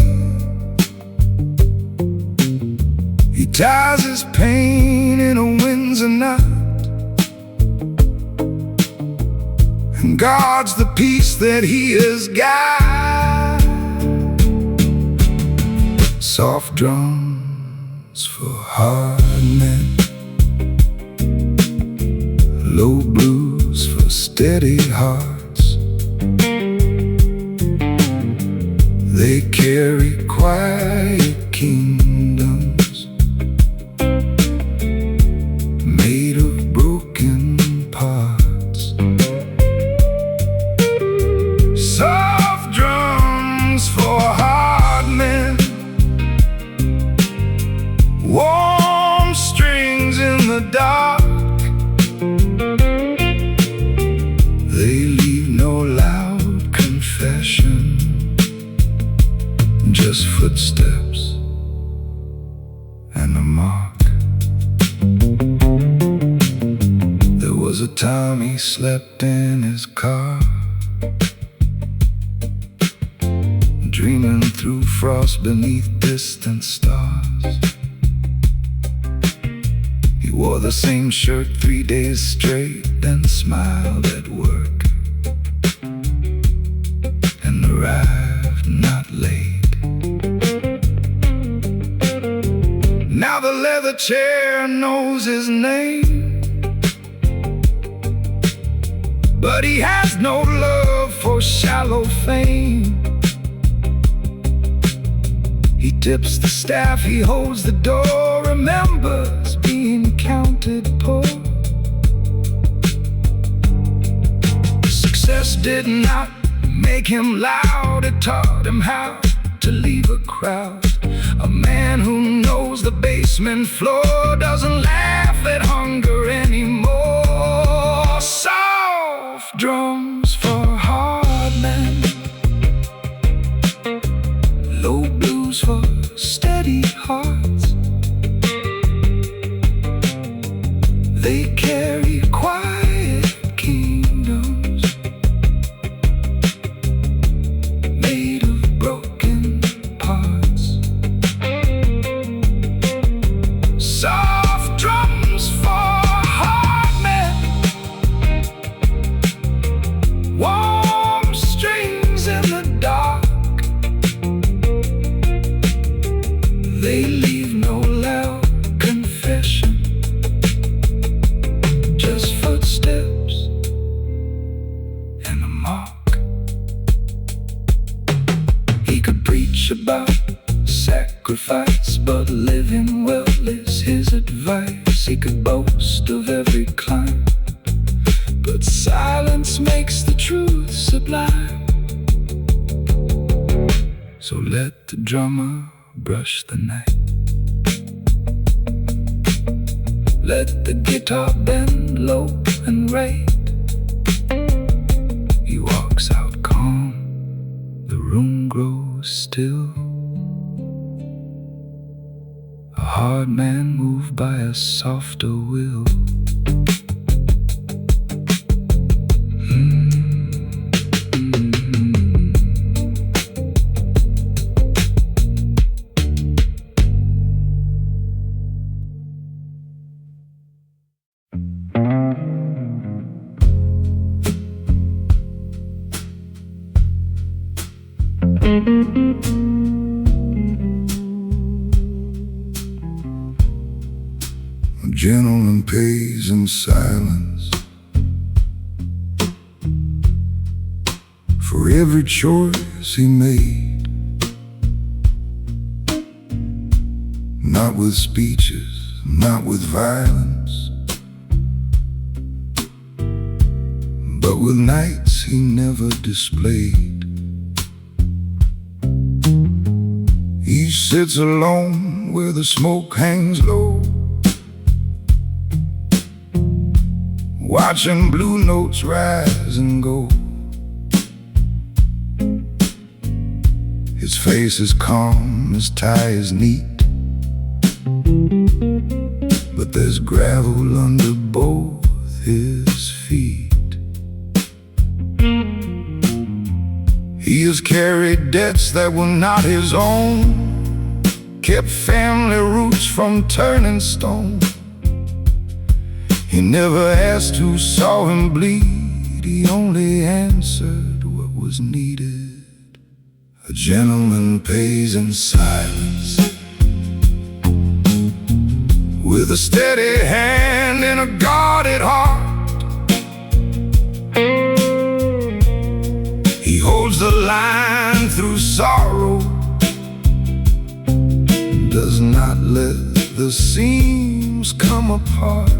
Speaker 1: He ties his pain in a Windsor knot and guards the peace that he has got. Soft drums for hard men, low blues for steady hearts. They carry quiet kingdoms made of broken parts. Soft drums for hard men, warm strings in the dark. They leave no loud confession, just footsteps and a mark. There was a time he slept in his car, dreaming through frost beneath distant stars. He wore the same shirt 3 days straight, then smiled at work and arrived not late. Now the leather chair knows his name, but he has no love for shallow fame. He tips the staff, he holds the door, remembers being counted poor. Success did not make him loud, it taught him how to leave a crowd. A man who knows the basement floor doesn't laugh at hunger anymore. Soft drums for hard men, low blues for steady hearts. They carry quiet kingdoms made of broken parts. Soft drums for hard men, warm strings in the dark. They leave no loud confession, just footsteps and a mark. He could preach about sacrifice, but living well is his advice. He could boast of every climb, but silence makes the truth sublime. So let the drummer brush the night, let the guitar bend low and right. He walks out calm, the room grows still. A hard man moved by a softer will. A gentleman pays in silence for every choice he made, not with speeches, not with violence, but with nights he never displayed. He sits alone where the smoke hangs low, watching blue notes rise and go. His face is calm, his tie is neat, but there's gravel under both his feet. He has carried debts that were not his own, kept family roots from turning stone. He never asked who saw him bleed, he only answered what was needed. A gentleman pays in silence, with a steady hand and a guarded heart. He holds the line through sorrow, does not let the seams come apart.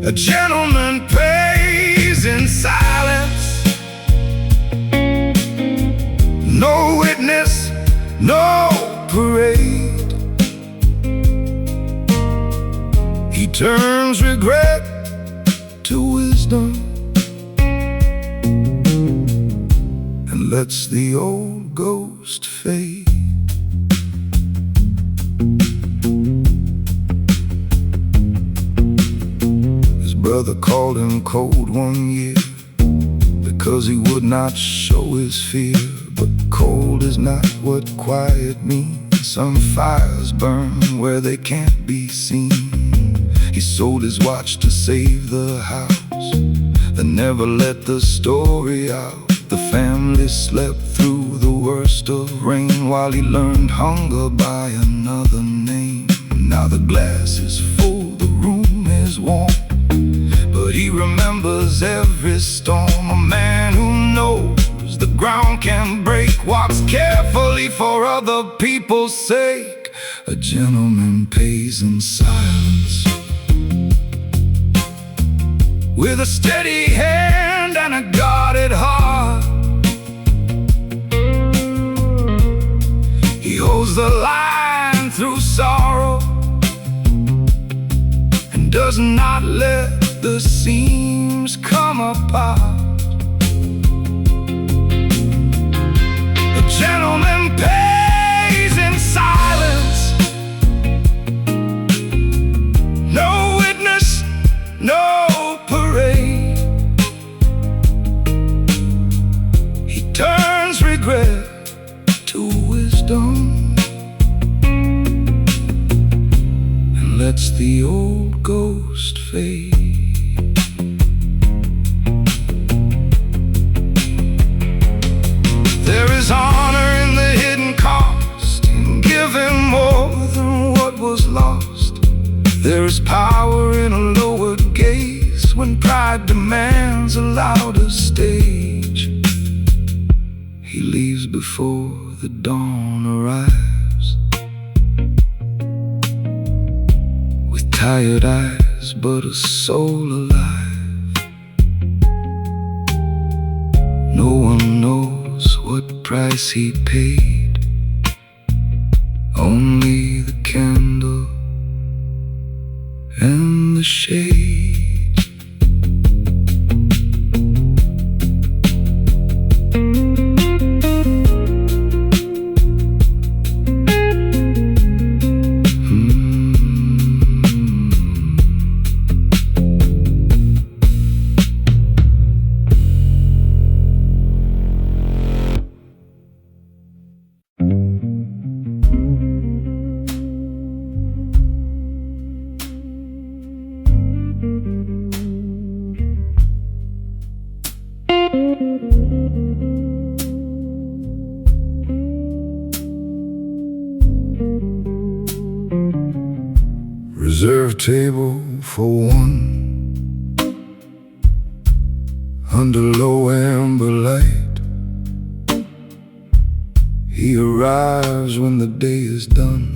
Speaker 1: A gentleman pays in silence, no witness, no parade. He turns regret to wisdom and lets the old ghost fade. His brother called him cold one year, but 'cause he would not show his fear. But cold is not what quiet means. Some fires burn where they can't be seen. He sold his watch to save the house, then never let the story out. The family slept through the worst of rain, while he learned hunger by another name. Now the glass is full, the room is warm, but he remembers every storm. A man who knows the ground can break, walks carefully for other people's sake. A gentleman pays in silence, with a steady hand and a guarded heart. He holds the line through sorrow and does not let the seams come apart. The gentleman pays in silence, no witness, no parade. He turns regret to wisdom and lets the old ghost fade. There is honor in the hidden cost, in giving more than what was lost. There is power in a lowered gaze, when pride demands a louder stage. He leaves before the dawn arrives, with tired eyes but a soul alive. No one knows what price he paid, only the candle and the shade. Reserved table for one, under low amber light. He arrives when the day is done,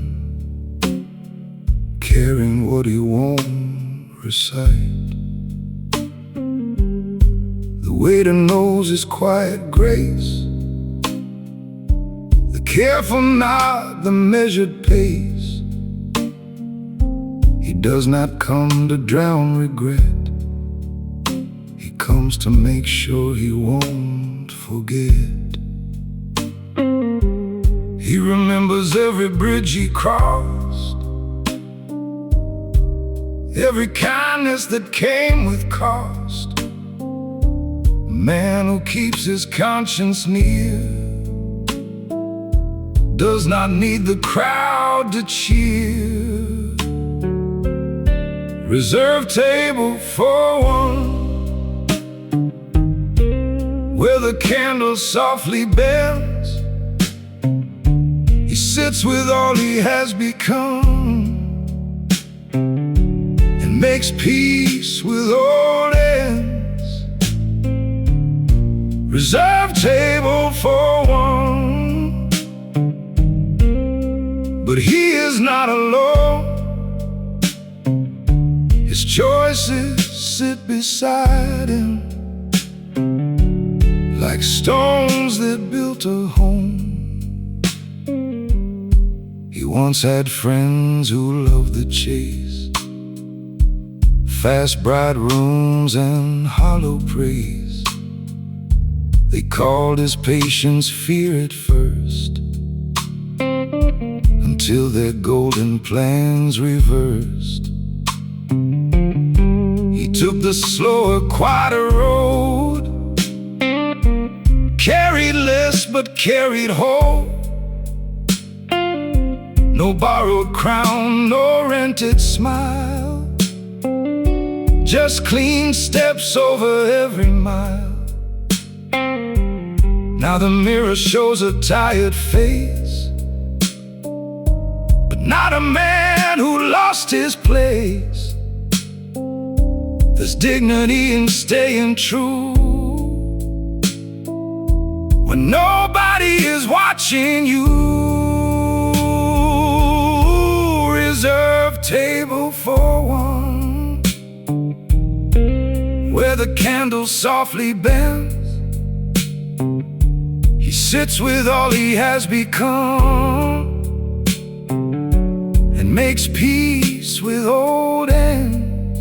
Speaker 1: carrying what he won't recite. The waiter knows his quiet grace, the careful nod, the measured pace. He does not come to drown regret, he comes to make sure he won't forget. He remembers every bridge he crossed, every kindness that came with cost. A man who keeps his conscience near does not need the crowd to cheer. Reserved table for one, where the candle softly bends. He sits with all he has become and makes peace with old ends. Reserved table for one, but he is not alone. His choices sit beside him, like stones that built a home. He once had friends who loved the chase, fast bright rooms and hollow praise. They called his patience fear at first, until their golden plans reversed. He took the slower, quieter road, carried less but carried whole. No borrowed crown, no rented smile, just clean steps over every mile. Now the mirror shows a tired face, but not a man who lost his place. There's dignity in staying true when nobody is watching you. Reserved table for one, where the candle softly bends. He sits with all he has become and makes peace with old ends.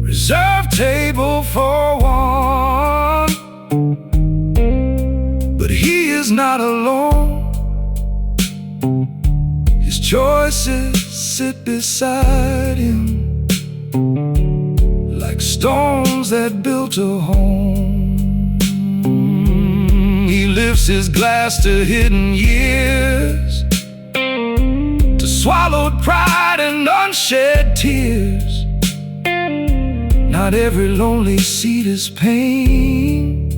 Speaker 1: Reserved table for one, but he is not alone. His choices sit beside him like stones that built a home. He lifts his glass to hidden years, to swallowed pride and unshed tears. Not every lonely seat is pain.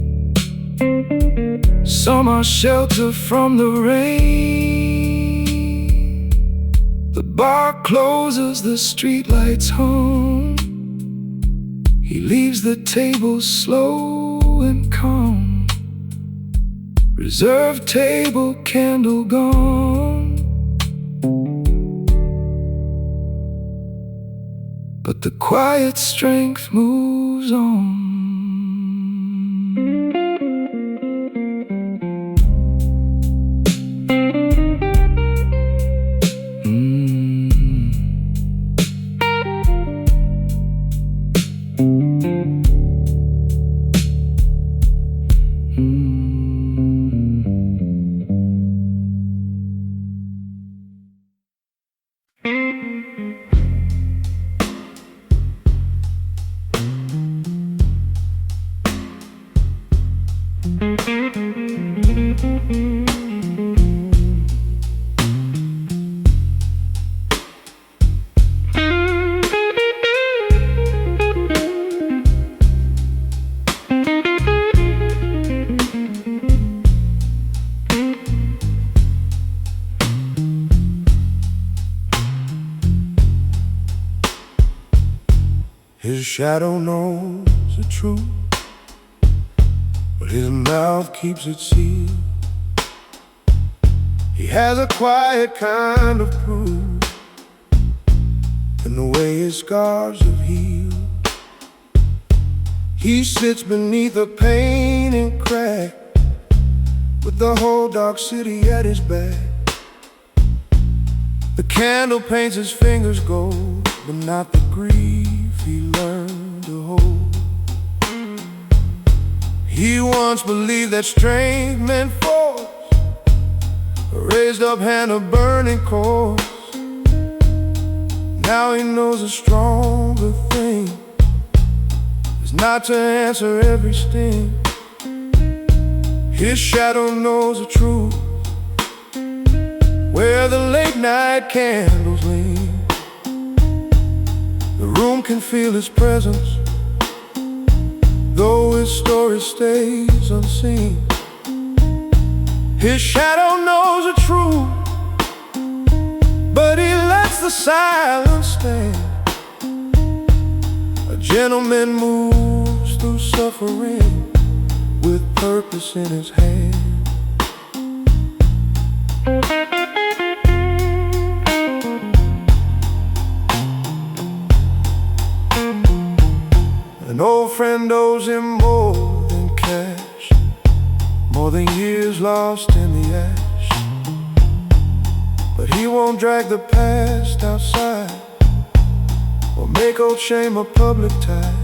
Speaker 1: Some are shelter from the rain. The bar closes, the streetlights hum. He leaves the table slow and calm. Reserved table, candle gone, but the quiet strength moves on.
Speaker 2: His shadow knows the truth, but his mouth keeps it sealed. He has a quiet kind of proof in the way his scars have healed. He sits beneath a painted crack with the whole dark city at his back. The candle paints his fingers gold, but not the grief he learned to hold. He once believed that strength meant force, a raised up hand, a burning course. Now he knows a stronger thing is not to answer every sting. His shadow knows the truth, where the late night candles lean. The room can feel his presence, though his story stays unseen. His shadow knows the truth, but he lets the silence stand. A gentleman moves through suffering with purpose in his hand. An old friend owes him more than cash, more than years lost in the ash. But he won't drag the past outside or make old shame a public tide.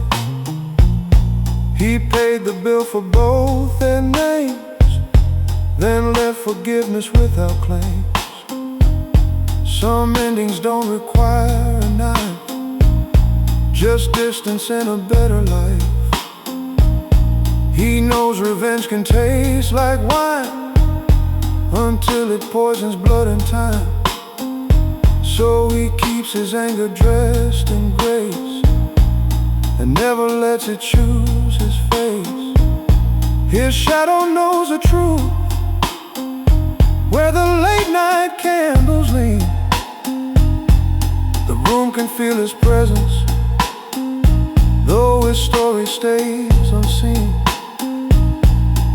Speaker 2: He paid the bill for both their names, then left forgiveness without claims. Some endings don't require a knife, just distance and a better life. He knows revenge can taste like wine until it poisons blood and time. So he keeps his anger dressed in grace and never lets it choose his face. His shadow knows the truth, where the late night candles lean. The room can feel his presence, though his story stays unseen.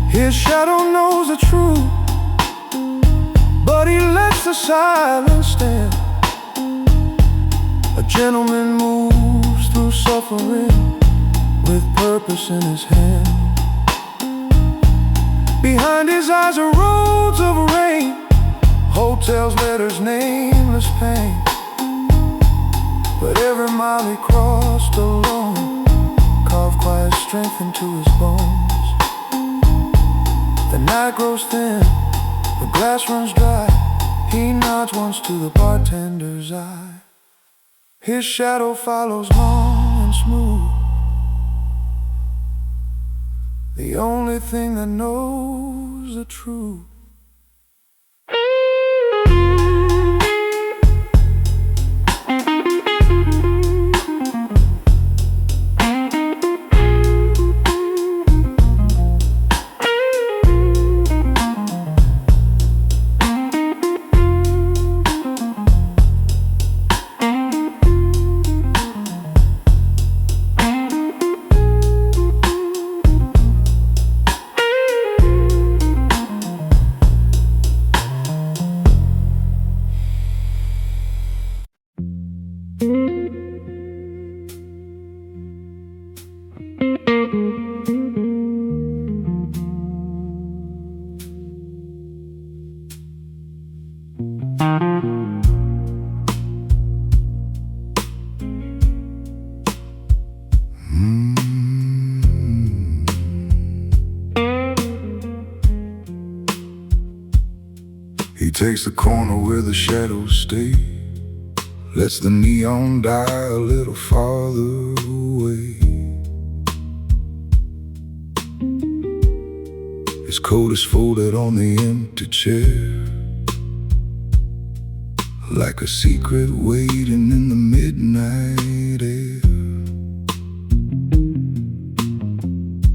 Speaker 2: His shadow knows the truth, but he lets the silence stand. A gentleman moves through suffering with purpose in his hand. Behind his eyes are roads of rain, hotels, letters, nameless pain. But every mile he crossed alone carved quiet strength into his bones. The night grows thin, the glass runs dry. He nods once to the bartender's eye. His shadow follows long and smooth, the only thing that knows the truth.
Speaker 1: He takes the corner where the shadows stay, lets the neon die a little farther away. His coat is folded on the empty chair, like a secret waiting in the midnight air.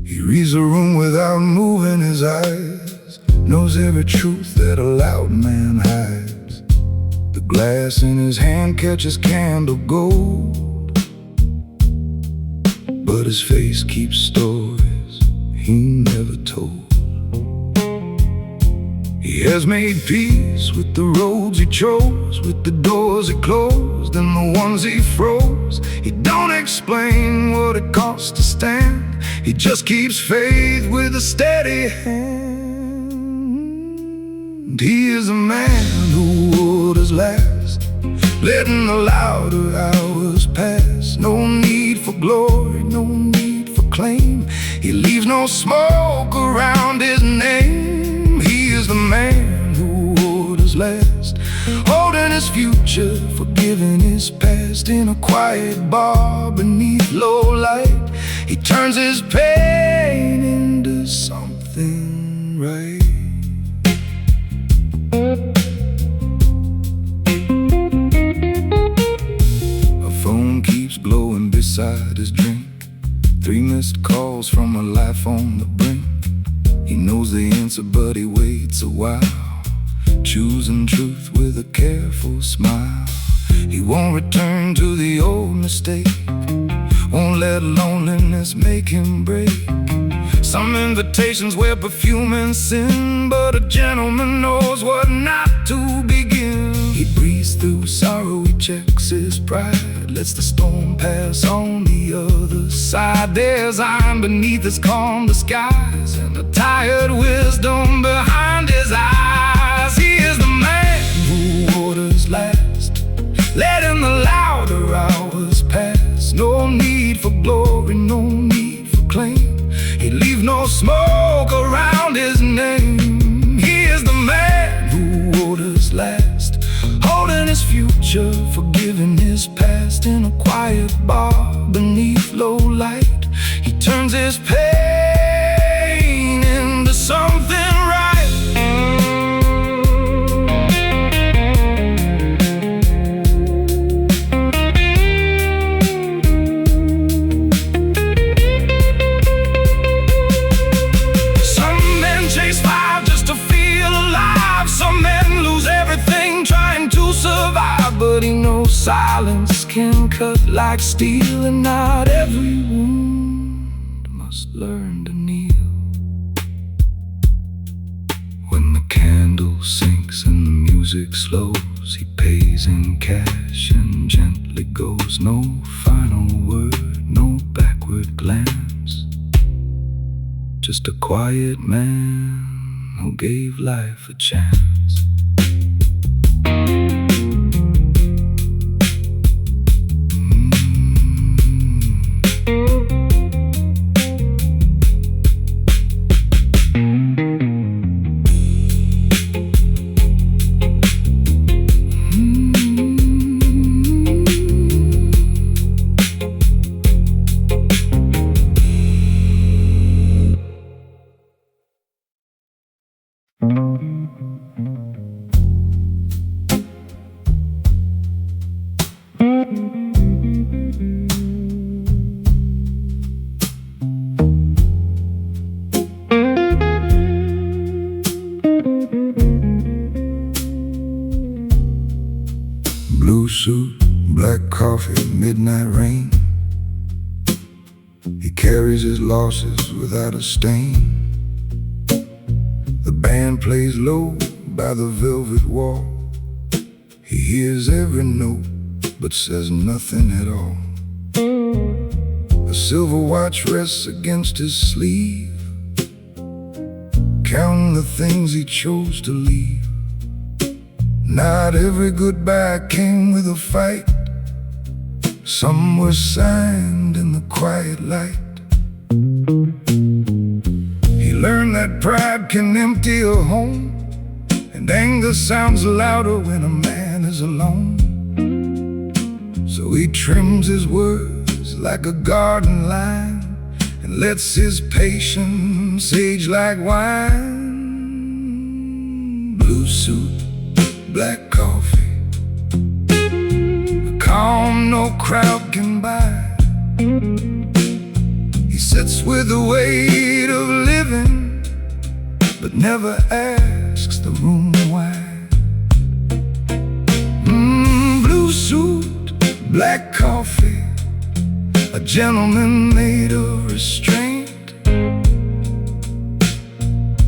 Speaker 1: He reads the room without moving his eyes, knows every truth that a loud man hides. The glass in his hand catches candle gold, but his face keeps stories he never told. He has made peace with the roads he chose, with the doors he closed and the ones he froze. He don't explain what it costs to stand, he just keeps faith with a steady hand. He is a man who orders last, letting the louder hours pass. No need for glory, no need for claim, he leaves no smoke around his name. He is the man who orders last, holding his future, forgiving his past. In a quiet bar beneath low light, he turns his pain into something right. A phone keeps glowing beside his drink, 3 missed calls from a life on the brink. He knows the answer but he waits a while, choosing truth with a careful smile. He won't return to the old mistake, won't let loneliness make him break. Some invitations wear perfume and sin, but a gentleman knows what not to begin. He breathes through sorrow, he checks his pride, lets the storm pass on the other side. There's iron beneath his calm disguise, and a tired wisdom behind his eyes. He is the man who orders last, letting the louder hours pass. No need for glory, no need for claim, he leaves no smoke around his name. He is the man who orders last, holding his future, forgiving his past. In a quiet bar beneath low light, he turns his pain but he knows silence can cut like steel, and not every wound must learn to kneel. When the candle sinks and the music slows, he pays in cash and gently goes. No final word, no backward glance, just a quiet man who gave life a chance. Blue suit, black coffee, midnight rain. He carries his losses without a stain. The band plays low by the velvet wall. He hears every note but says nothing at all. A silver watch rests against his sleeve, counting the things he chose to leave. Not every goodbye came with a fight. Some were signed in the quiet light. He learned that pride can empty a home, and anger sounds louder when a man is alone. So he trims his words like a garden line, and lets his patience age like wine. Blue suit, black coffee, a calm no crowd can buy. He sits with the weight of living, but never asks the room why. Blue suit, black coffee, a gentleman made of restraint.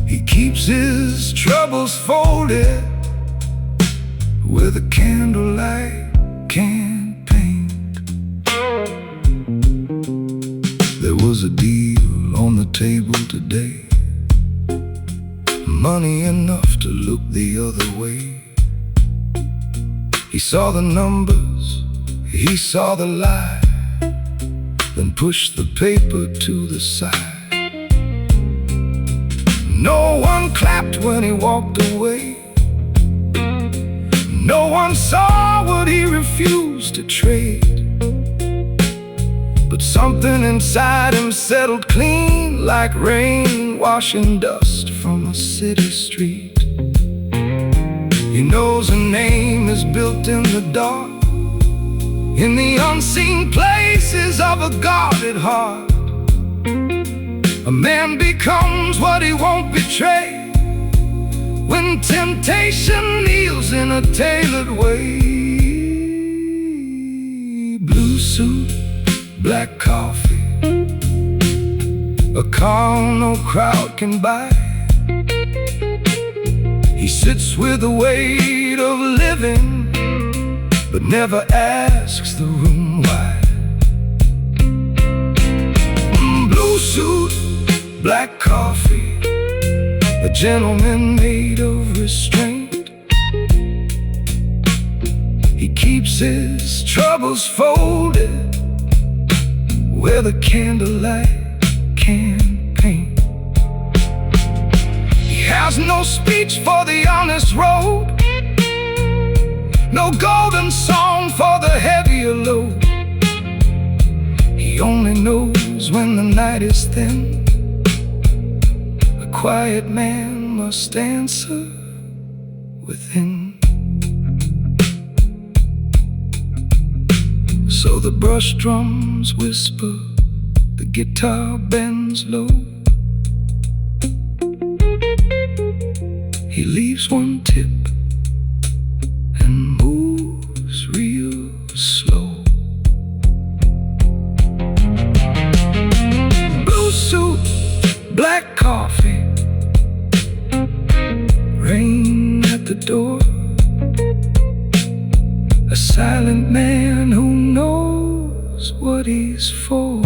Speaker 1: He keeps his troubles folded where the candlelight can't paint. There was a deal on the table today, money enough to look the other way. He saw the numbers, he saw the lie, then pushed the paper to the side. No one clapped when he walked away. No one saw what he refused to trade. But something inside him settled clean like rain washing dust from a city street. He knows a name is built in the dark, in the unseen places of a guarded heart. A man becomes what he won't betray when temptation kneels in a tailored way. Blue suit, black coffee, a calm no crowd can buy. He sits with the weight of living, but never asks the room why. Blue suit, black coffee, a gentleman made of restraint. He keeps his troubles folded where the candlelight can't paint. He has no speech for the honest road, no golden song for the heavier load. He only knows when the night is thin, a quiet man must answer within. So the brush drums whisper, the guitar bends low. He leaves one tip and moves silent man who knows what he's for.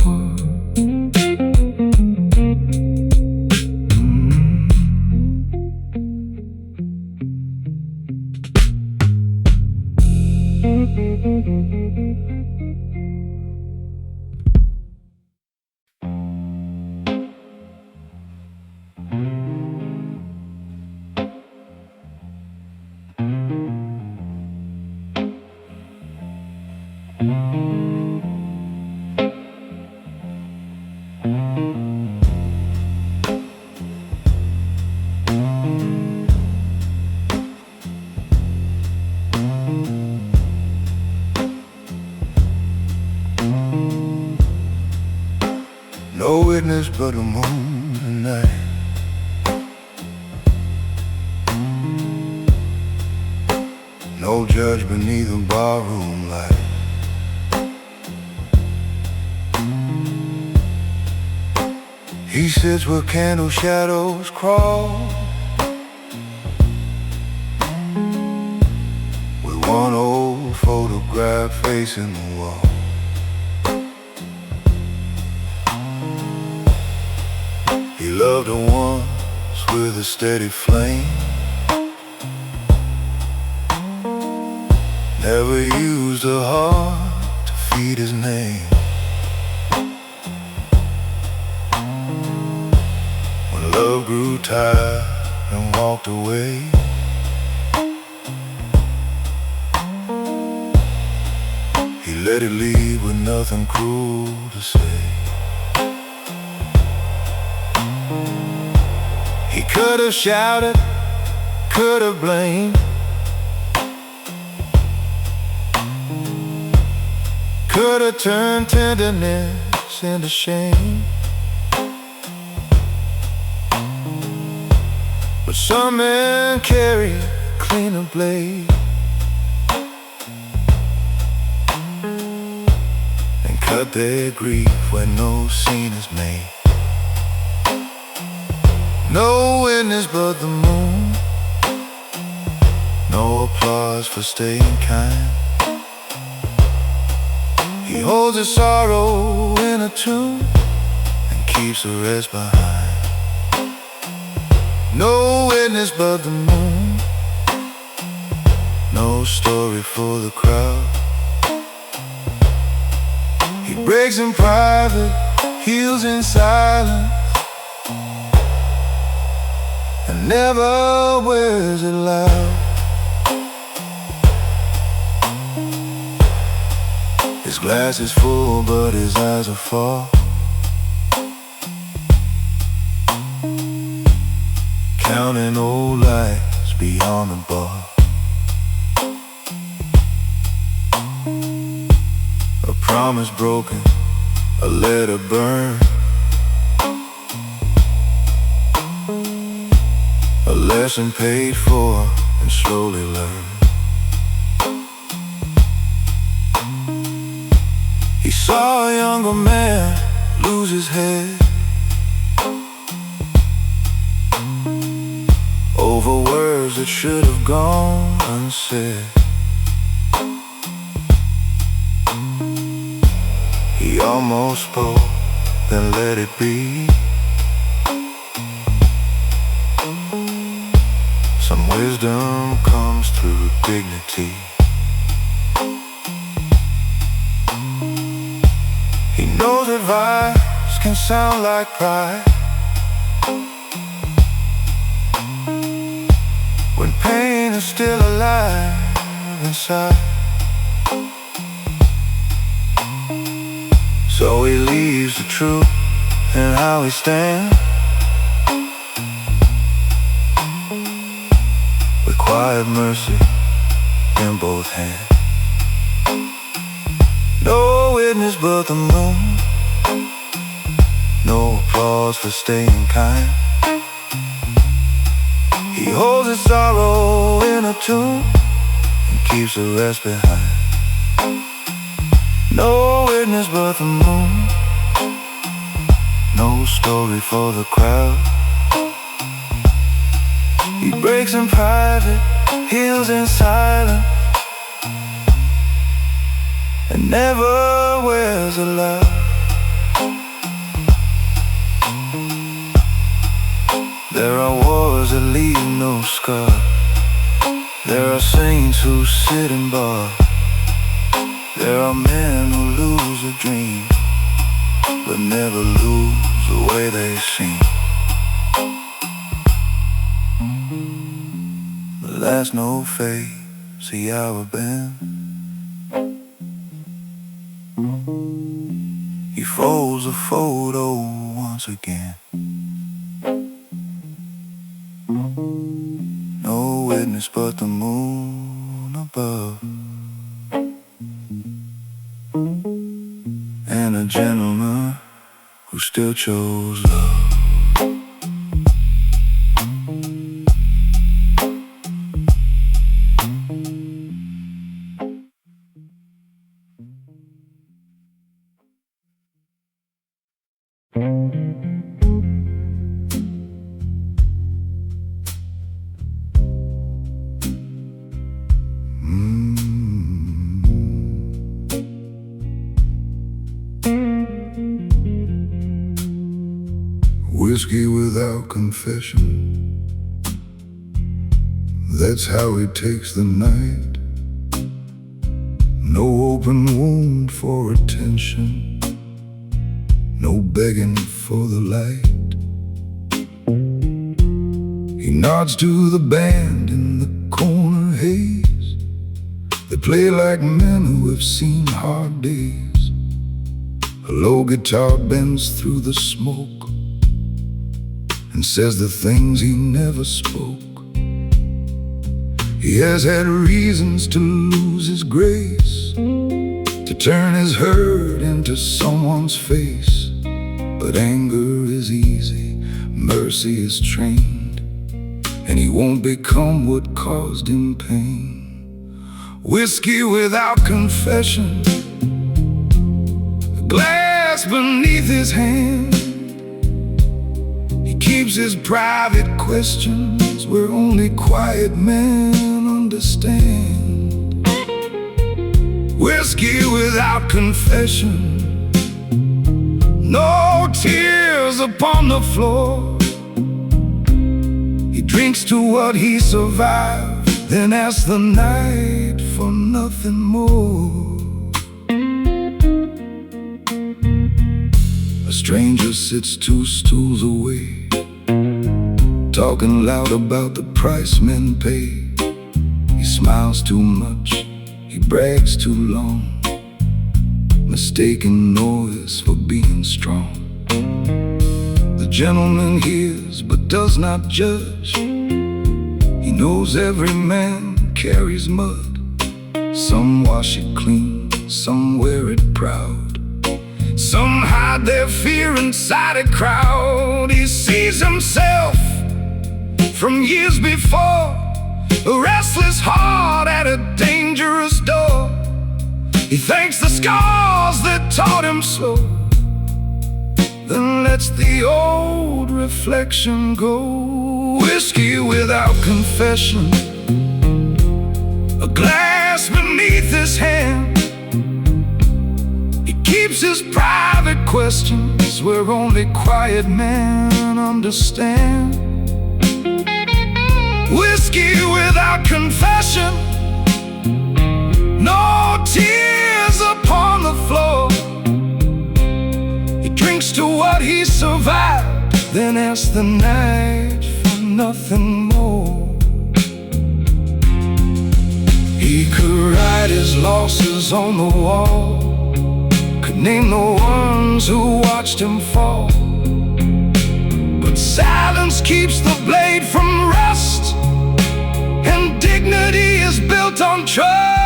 Speaker 2: No witness but the moon tonight. No judge beneath a barroom light. He sits where candle shadows crawl, with one old photograph facing the wall. He loved her once with a steady flame, never used her heart to feed his name. When love grew tired and walked away, he let it leave with nothing cruel to say. He could have shouted, could have blamed, could have turned tenderness into shame. But some men carry a cleaner blade and cut their grief where no scene is made. No witness but the moon, no applause for staying kind. He holds his sorrow in a tune and keeps the rest behind. No witness but the moon, no story for the crowd. He breaks in private, heals in silence, and never wears it loud. His glass is full but his eyes are far, counting old lights beyond the bar. A promise broken, a letter burned, a lesson paid for and slowly learned. He saw a younger man lose his head over words that should have gone unsaid. He almost spoke, then let it be. Some wisdom comes through dignity. He knows advice can sound like pride when pain is still alive inside. So he leaves the truth and how he stands, with quiet mercy in both hands. No witness but the moon, no applause for staying kind. He holds his sorrow in a tune and keeps the rest behind. No witness but the moon, no story for the crowd. He breaks in private, heals in silence, never wears a lie. There are wars that leave no scar. There are saints who sit in bar. There are men who lose a dream, but never lose the way they seem. But that's no fate, see our band. He folds a photo once again. No witness but the moon above, and a gentleman who still chose love.
Speaker 1: Whiskey without confession, that's how he takes the night. No open wound for attention, no begging for the light. He nods to the band in the corner haze. They play like men who have seen hard days. A low guitar bends through the smoke and says the things he never spoke. He has had reasons to lose his grace, to turn his hurt into someone's face. But anger is easy, mercy is trained, and he won't become what caused him pain. Whiskey without confession, a glass beneath his hand. He keeps his private questions where only quiet men understand. Whiskey without confession, no tears upon the floor. He drinks to what he survived, then asks the night for nothing more. A stranger sits 2 stools away, talking loud about the price men pay. He smiles too much, he brags too long, mistaking noise for being strong. The gentleman hears but does not judge. He knows every man carries mud. Some wash it clean, some wear it proud, some hide their fear inside a crowd. He sees himself from years before, a restless heart at a dangerous door. He thanks the scars that taught him so, then lets the old reflection go. Whiskey without confession, a glass beneath his hand. He keeps his private questions where only quiet men understand. Whiskey without confession, no tears upon the floor. He drinks to what he survived, then asks the night for nothing more. He could write his losses on the wall, could name the ones who watched him fall. But silence keeps the blade from rust, and dignity is built on trust.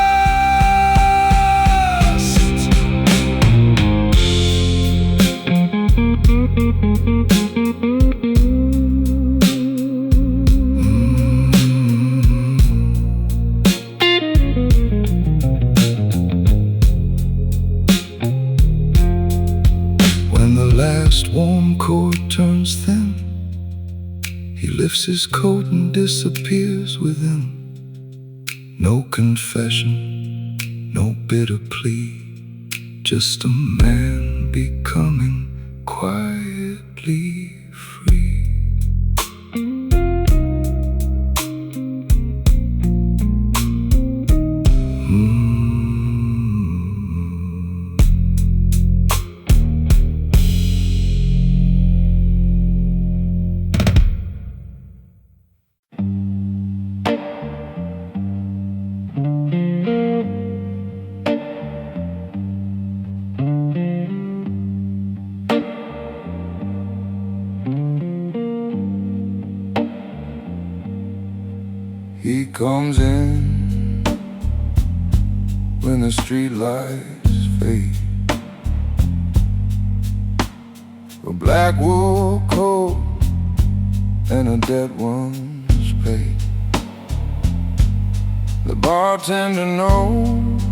Speaker 1: When the last warm chord turns thin, he lifts his coat and disappears within. No confession, no bitter plea, just a man becoming quietly free. He comes in when the street lights fade, a black wool coat and a dead one's pay. The bartender knows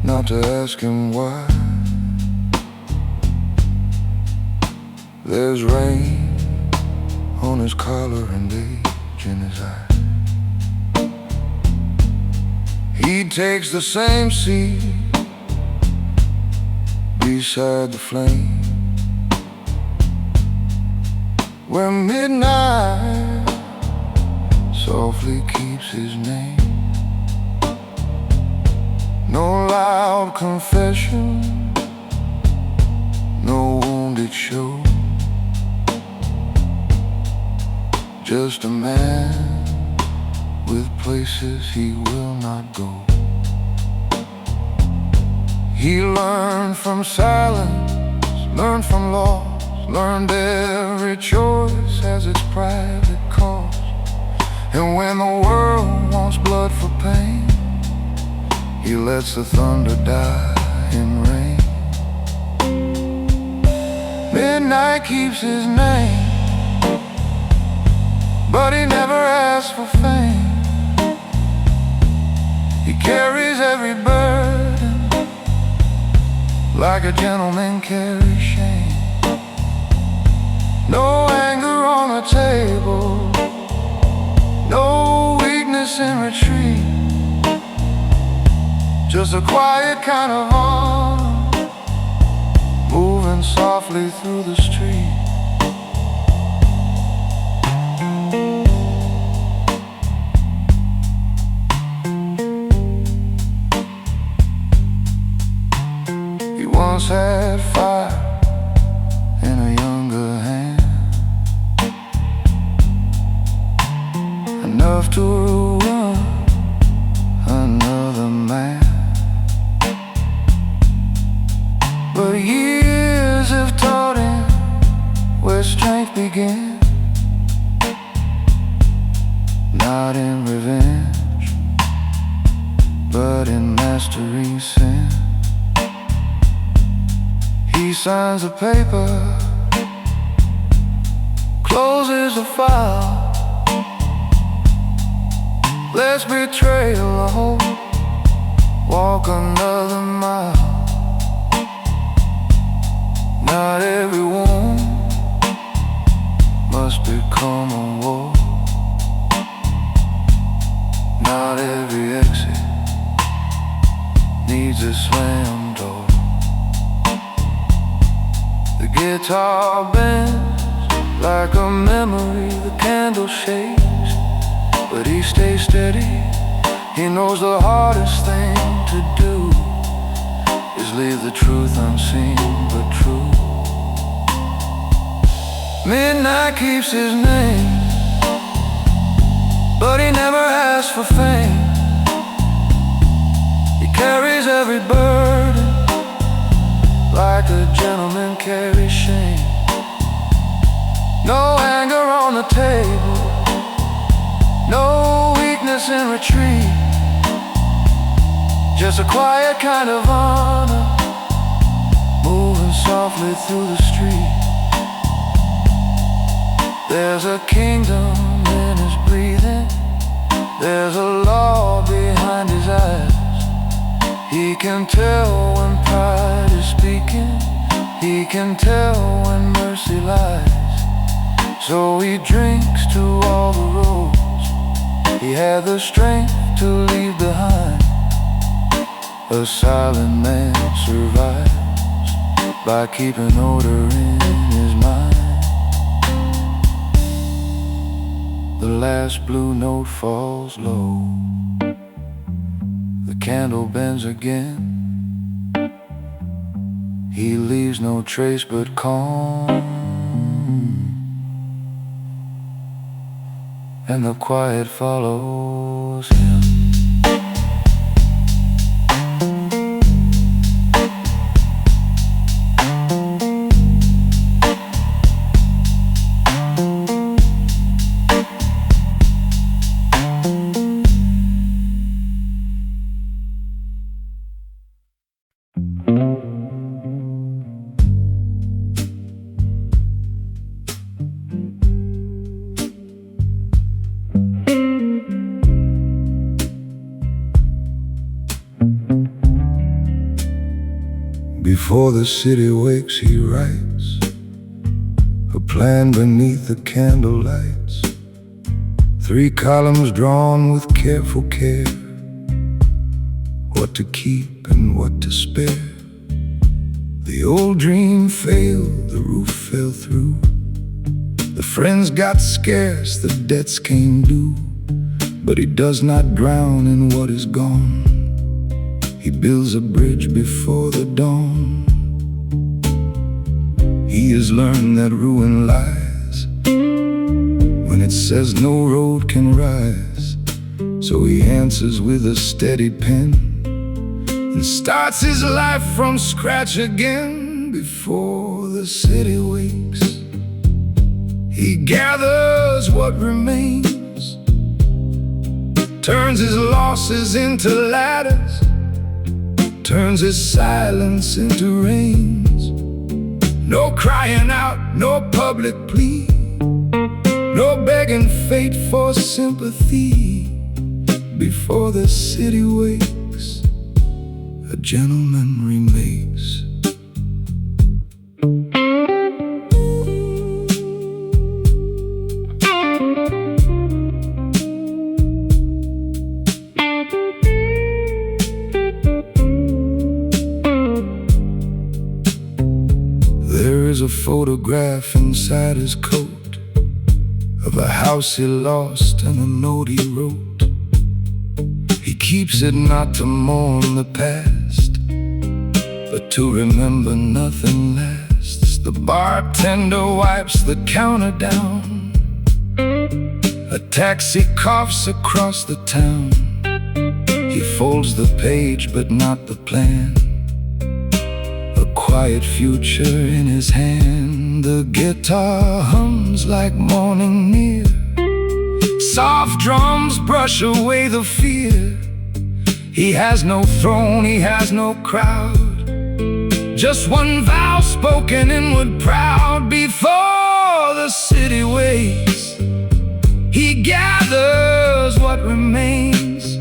Speaker 1: not to ask him why. There's rain on his collar and age in his eye. He takes the same seat beside the flame, where midnight softly keeps his name. No loud confession, no wounded show, just a man with places he will not go. He learned from silence, learned from loss, learned every choice has its private cost. And when the world wants blood for pain, he lets the thunder die in rain. Midnight keeps his name, but he never asks for fame. He carries every burden like a gentleman carries shame. No anger on the table, no weakness in retreat, just a quiet kind of honor, moving softly through the street. He once had fire in a younger hand, enough to ruin another man. But years have taught him where strength began, not in revenge, but in mastering sin. He signs a paper, closes the file, lets betrayal a hope, walk another mile. Not every wound must become a war, not every exit needs a slam door. The guitar bends like a memory, the candle shakes, but he stays steady. He knows the hardest thing to do is leave the truth unseen but true. Midnight keeps his name, but he never asks for fame. He carries every burden like a gentleman carries shame. No anger on the table, no weakness in retreat, just a quiet kind of honor, moving softly through the street. There's a kingdom in his breathing, there's a law behind his eyes. He can tell when pride is speaking, he can tell when mercy lies. So he drinks to all the roads he had the strength to leave behind,
Speaker 2: A silent man survives by keeping order in his mind. The last blue note falls low. The candle bends again. He leaves no trace but calm, and the quiet follows him. Before the city wakes, he writes a plan beneath the candle lights. 3 columns drawn with careful care, what to keep and what to spare. The old dream failed, the roof fell through. The friends got scarce, the debts came due. But he does not drown in what is gone. He builds a bridge before the dawn. He has learned that ruin lies when it says no road can rise. So he answers with a steady pen and starts his life from scratch again. Before the city wakes, he gathers what remains, turns his losses into ladders, turns his silence into rains. No crying out, no public plea, no begging fate for sympathy. Before the city wakes, a gentleman remakes. There is a photograph inside his coat of a house he lost and a note he wrote. He keeps it not to mourn the past, but to remember nothing lasts. The bartender wipes the counter down. A taxi coughs across the town. He folds the page but not the plan. A quiet future in his hand. The guitar hums like morning near. Soft drums brush away the fear. He has no throne, he has no crowd, just one vow spoken inward proud. Before the city wakes, he gathers what remains,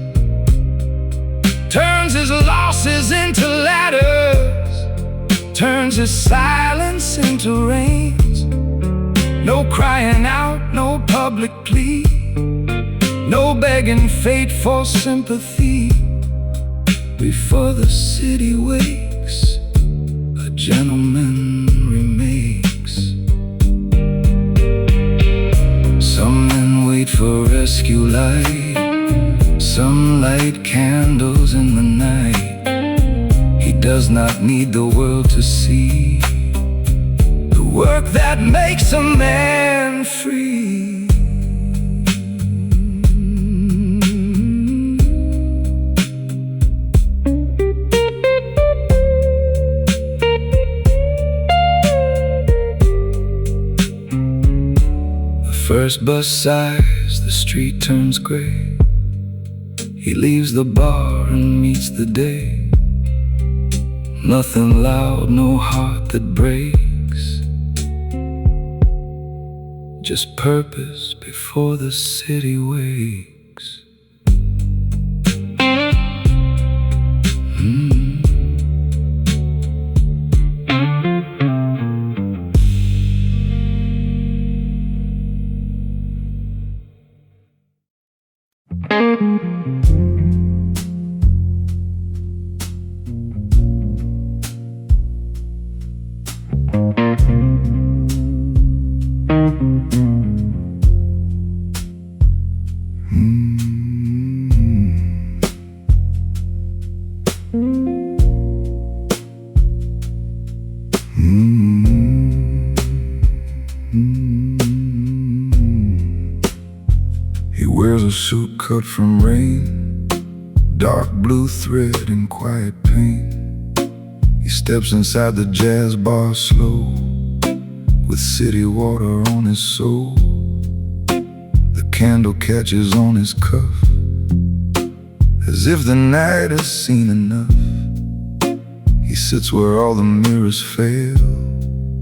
Speaker 2: turns his losses into ladders, turns his silence into rains. No crying out, no public plea, no begging fate for sympathy. Before the city wakes, a gentleman remakes. Some men wait for rescue light, some light candles in the night. He does not need the world to see the work that makes a man free. First bus sighs, the street turns gray. He leaves the bar and meets the day. Nothing loud, no heart that breaks, just purpose before the city wakes.
Speaker 1: cut from rain, dark blue thread and quiet pain. He steps inside the jazz bar slow, with city water on his soul. The candle catches on his cuff, as if the night has seen enough. He sits where all the mirrors fail,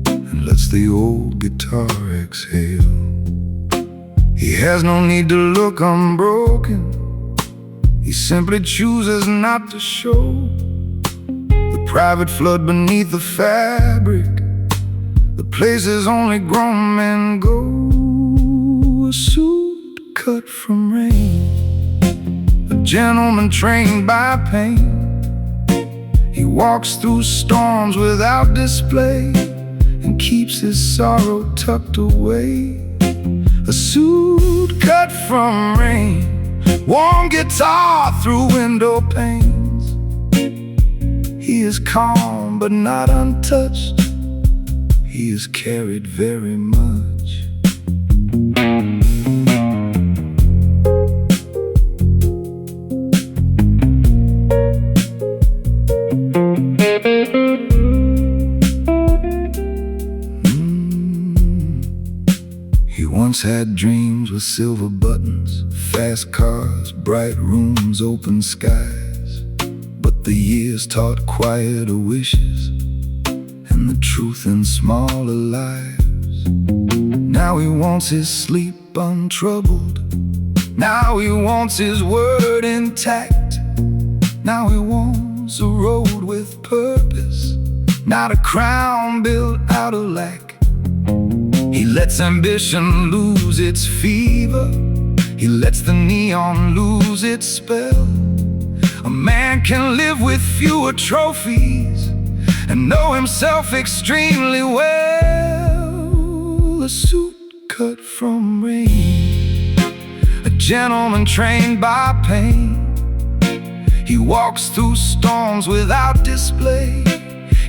Speaker 1: and lets the old guitar exhale. He has no need to look unbroken, he simply chooses not to show the private flood beneath the fabric, the places only grown men go. A suit cut from rain, a gentleman trained by pain. He walks through storms without display, and keeps his sorrow tucked away. A suit cut from rain, warm guitar through window panes. He is calm but not untouched, he is carried very much. He once had dreams with silver buttons, fast cars, bright rooms, open skies. But the years taught quieter wishes, and the truth in smaller lives. Now he wants his sleep untroubled, now he wants his word intact. Now he wants a road with purpose, not a crown built out of lack. He lets ambition lose its fever, he lets the neon lose its spell. A man can live with fewer trophies and know himself extremely well. A suit cut from rain, a gentleman trained by pain. He walks through storms without display,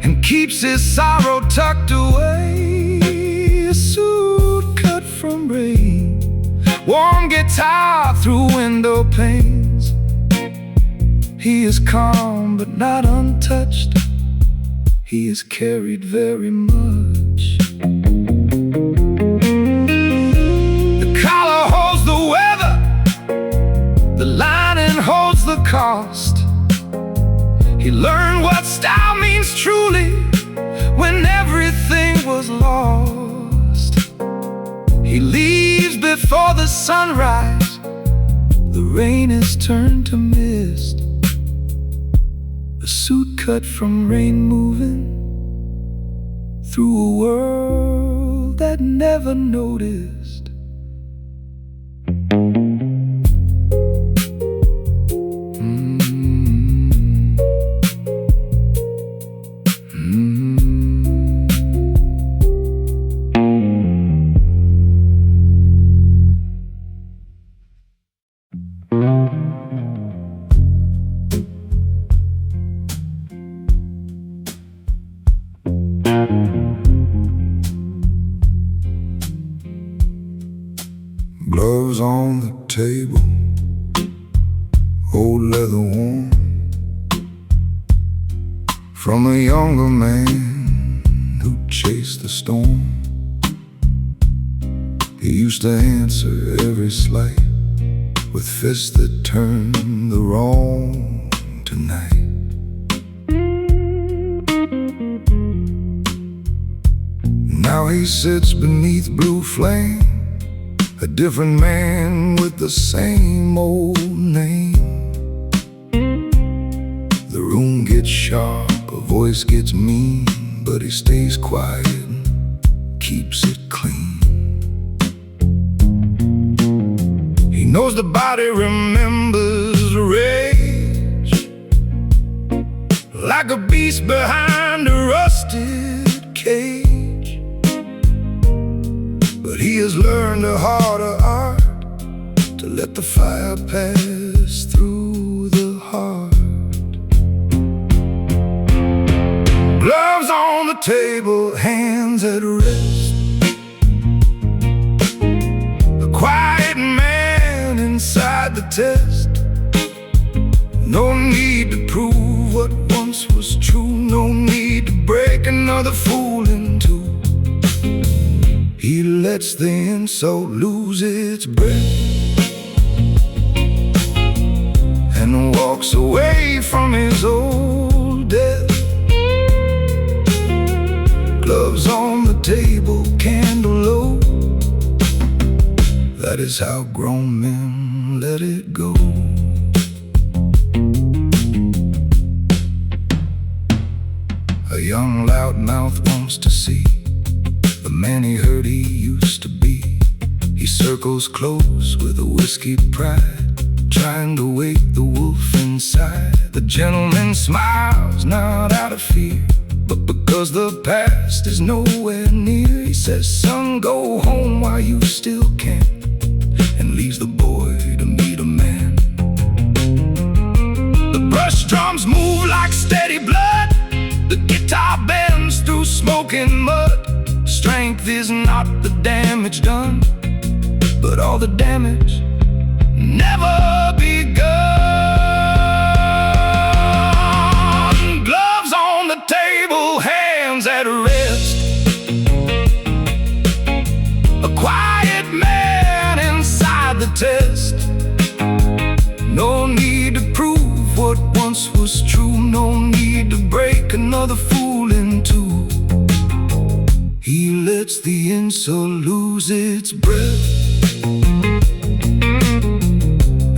Speaker 1: and keeps his sorrow tucked away. A suit cut from rain, warm guitar through window panes. He is calm but not untouched, he is carried very much. The collar holds the weather, the lining holds the cost. He learned what style means truly when everything was lost. He leaves before the sunrise, the rain is turned to mist. A suit cut from rain, moving through a world that never noticed. Gloves on the table, old leather worn, from a younger man who chased the storm. He used to answer every slight with fists that turned the wrong tonight. Now he sits beneath blue flame, a different man with the same old name. The room gets sharp, a voice gets mean, but he stays quiet and keeps it clean. He knows the body remembers rage, like a beast behind a rusted cage. But he has learned a harder art, to let the fire pass through the heart. Gloves on the table, hands at rest. A quiet man inside the test. No need to prove what once was true. No need to break another fool in two. He lets the insult lose its breath and walks away from his old death. Gloves on the table, candle low. That is how grown men let it go. A young loudmouth wants to see the man he heard he used to be. He circles close with a whiskey pride, trying to wake the wolf inside. The gentleman smiles, not out of fear, but because the past is nowhere near. He says, son, go home while you still can, and leaves the boy to meet a man. The brush drums move like steady blood. The guitar bends through smoke and mud. Strength is not the damage done, but all the damage never begun. Gloves on the table, hands at rest. A quiet man inside the test. No need to prove what once was true. No need to break another fool in two. He lets the insult lose its breath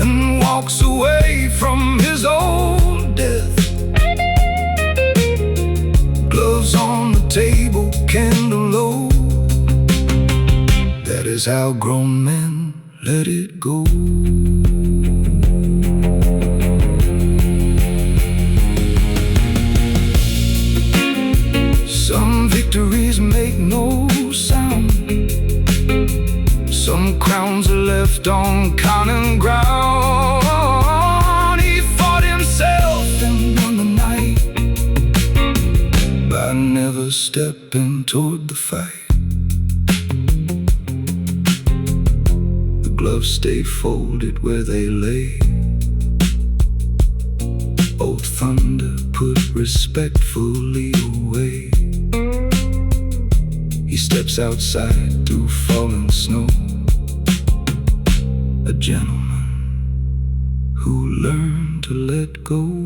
Speaker 1: and walks away from his old death. Gloves on the table, candle low. That is how grown men let it go. Some victories make no sound. Some crowns are left on common ground. He fought himself and won the night by never stepping toward the fight. The gloves stay folded where they lay. Old thunder put respectfully away. He steps outside through falling snow, a gentleman who learned to let go.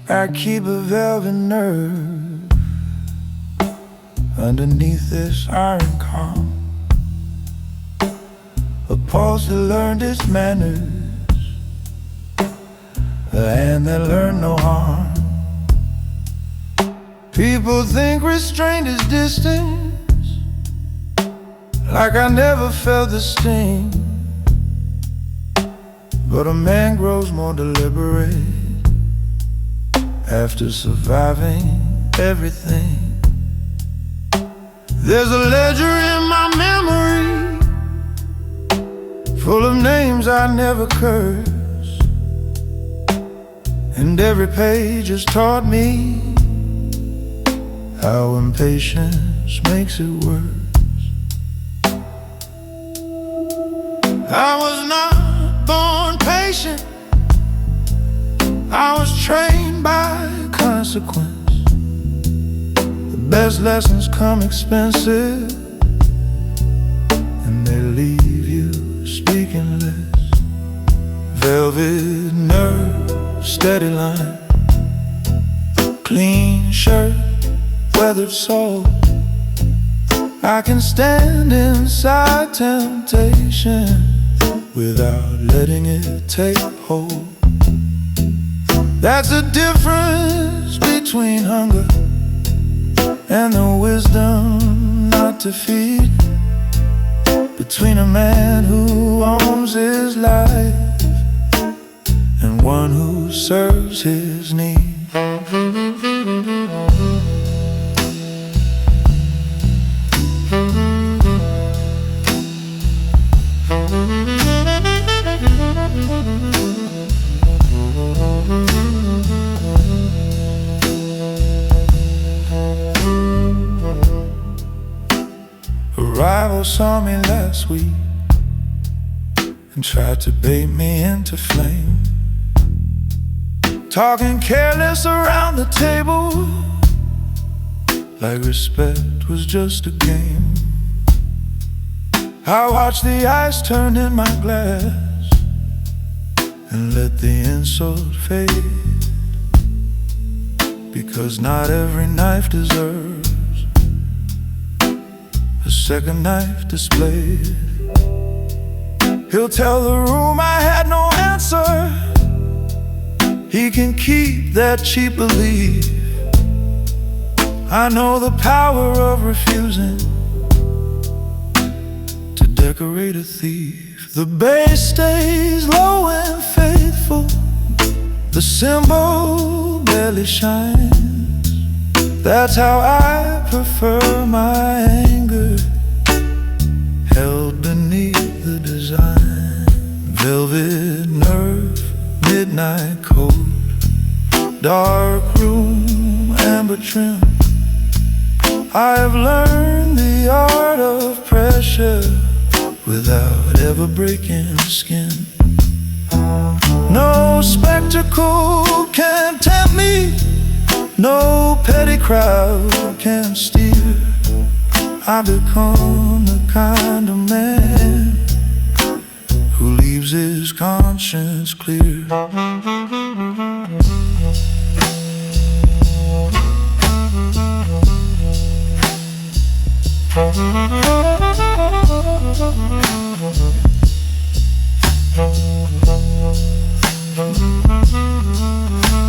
Speaker 2: I keep a velvet nerve underneath this iron calm, a pulse that learned its manners, a hand that learned no harm. People think restraint is distance, like I never felt the sting. But a man grows more deliberate after surviving everything. There's a ledger in my memory full of names I never curse, and every page has taught me how impatience makes it worse. I was not born patient, I was trained by consequence. The best lessons come expensive, and they leave you speaking less. Velvet nerve, steady line, clean shirt, weathered soul. I can stand inside temptation without letting it take hold. That's the difference between hunger and the wisdom not to feed, between a man who owns his life and one who serves his need. A rival saw me last week and tried to bait me into flame, talking careless around the table, like respect was just a game. I watched the ice turn in my glass and let the insult fade, because not every knife deserves a second knife displayed. He'll tell the room I had no answer. He can keep that cheap belief. I know the power of refusing to decorate a thief. The base stays low and faithful, the symbol barely shines. That's how I prefer my anger, held beneath the design. Velvet nerve, midnight cold, dark room, amber trim. I have learned the art of pressure without ever breaking skin. No spectacle can tempt me, no petty crowd can steer. I become the kind of man who leaves his conscience clear.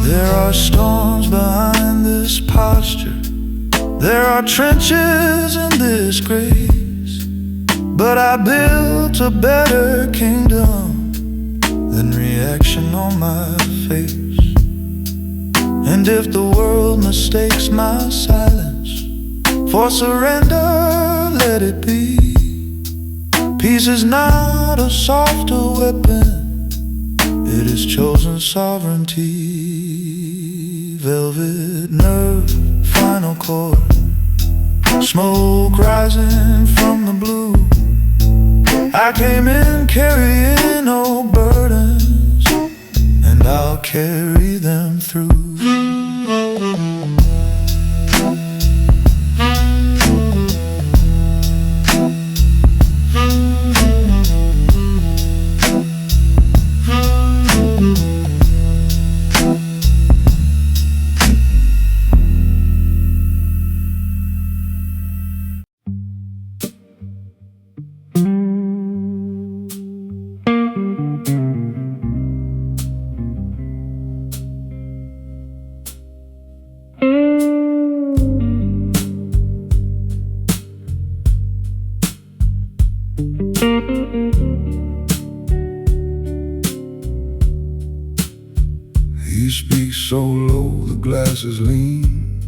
Speaker 2: There are storms behind this posture, there are trenches in this grace, but I built a better kingdom than reaction on my face. And if the world mistakes my silence for surrender, let it be. Peace is not a softer weapon, it is chosen sovereignty. Velvet nerve, final chord, smoke rising from the blue. I came in carrying no burdens, and I'll carry them through.
Speaker 1: He speaks so low, the glass is lean,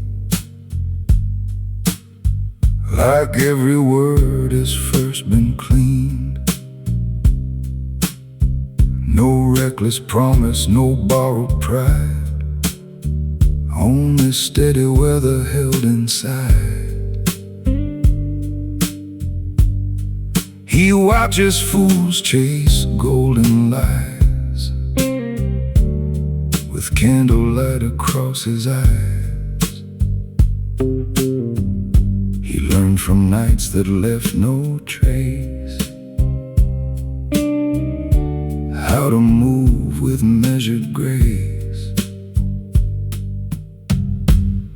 Speaker 1: like every word has first been cleaned. No reckless promise, no borrowed pride, only steady weather held inside. He watches fools chase golden lies, with candlelight across his eyes. He learned from nights that left no trace how to move with measured grace.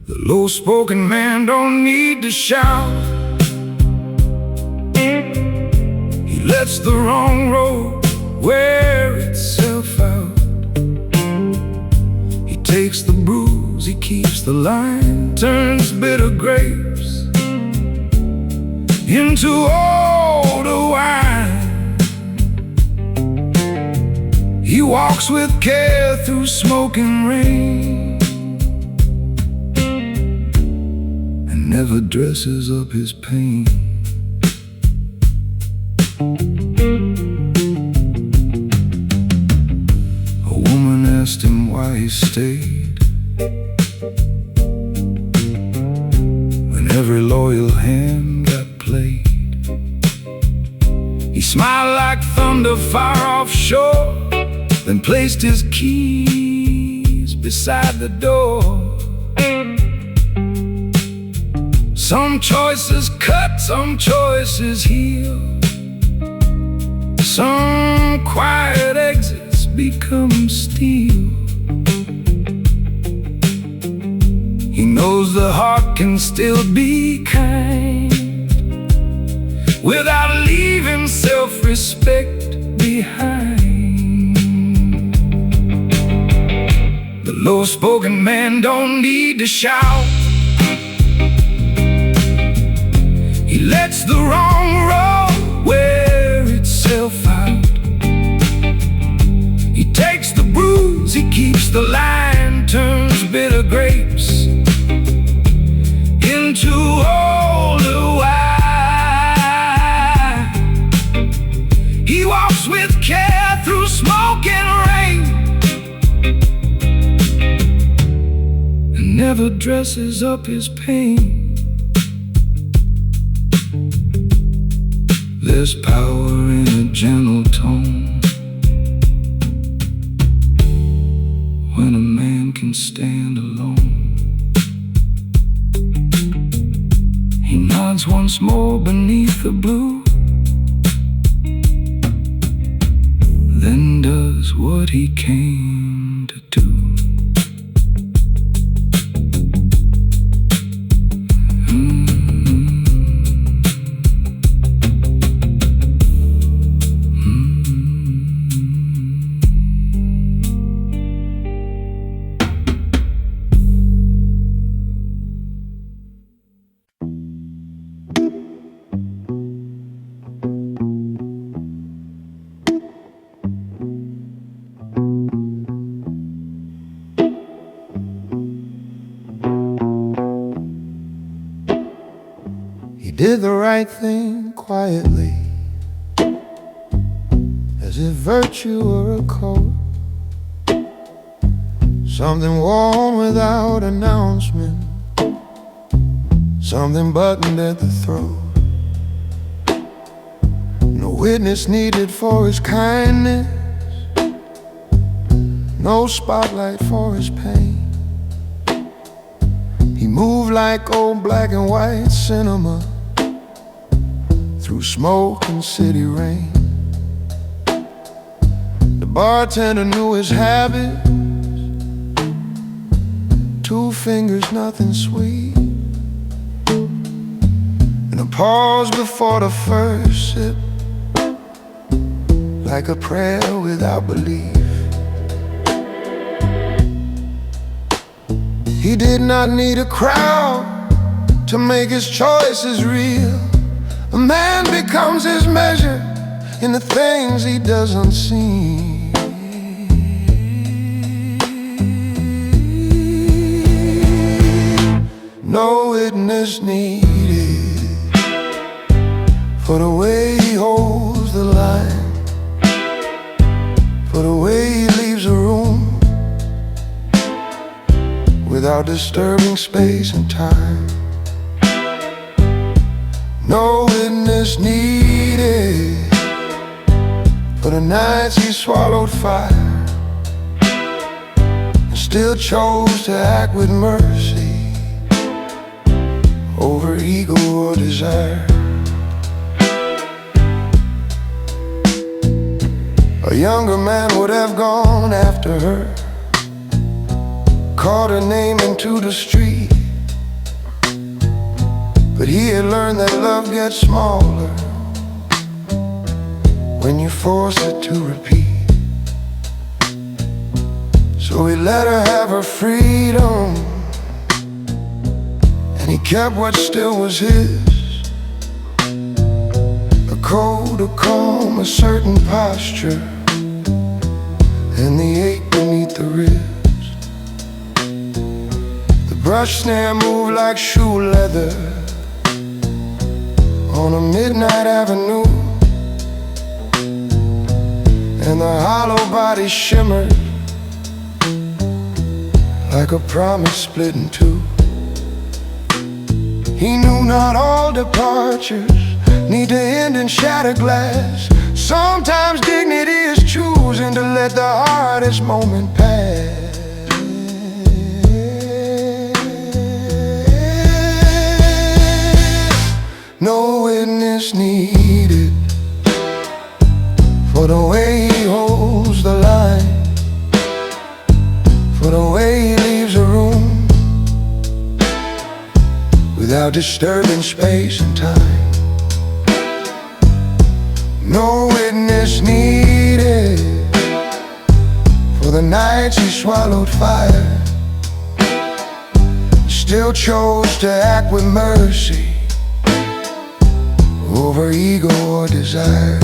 Speaker 1: The low-spoken man don't need to shout, he lets the wrong road wear itself out. He takes the bruise brews, he keeps the line, turns bitter grapes into older wine. He walks with care through smoke and rain, and never dresses up his pain. A woman asked him why he stayed, when every loyal hand got played. He smiled like thunder far offshore, then placed his keys beside the door. Some choices cut, some choices heal, some quiet exits become steel. He knows the heart can still be kind without leaving self-respect behind. The low-spoken man don't need to shout. He lets the wrong road wear itself out. He takes the bruise, he keeps the line, turns bitter grapes into older wine. He walks with care through smoke and rain, and never dresses up his pain. There's power in a gentle tone, when a man can stand alone. He nods once more beneath the blue, then does what he came to do.
Speaker 2: Did the right thing quietly, as if virtue were a code, something worn without announcement, something buttoned at the throat. No witness needed for his kindness, no spotlight for his pain. He moved like old black and white cinema through smoke and city rain. The bartender knew his habits, 2 fingers, nothing sweet, and a pause before the first sip, like a prayer without belief. He did not need a crowd to make his choices real. A man becomes his measure in the things he doesn't see. No witness needed for the way he holds the line, for the way he leaves a room without disturbing space and time. No witness needed for the nights he swallowed fire and still chose to act with mercy over ego or desire. A younger man would have gone after her, called her name into the street, but he had learned that love gets smaller when you force it to repeat. So he let her have her freedom and he kept what still was his. A code, a calm, a certain posture, and the ache beneath the ribs. The brush snare moved like shoe leather on a midnight avenue, and the hollow body shimmered like a promise split in two. He knew not all departures need to end in shattered glass. Sometimes dignity is choosing to let the hardest moment pass. No witness needed for the way he holds the line, for the way he leaves a room without disturbing space and time. No witness needed for the nights he swallowed fire, still chose to act with mercy over ego or desire.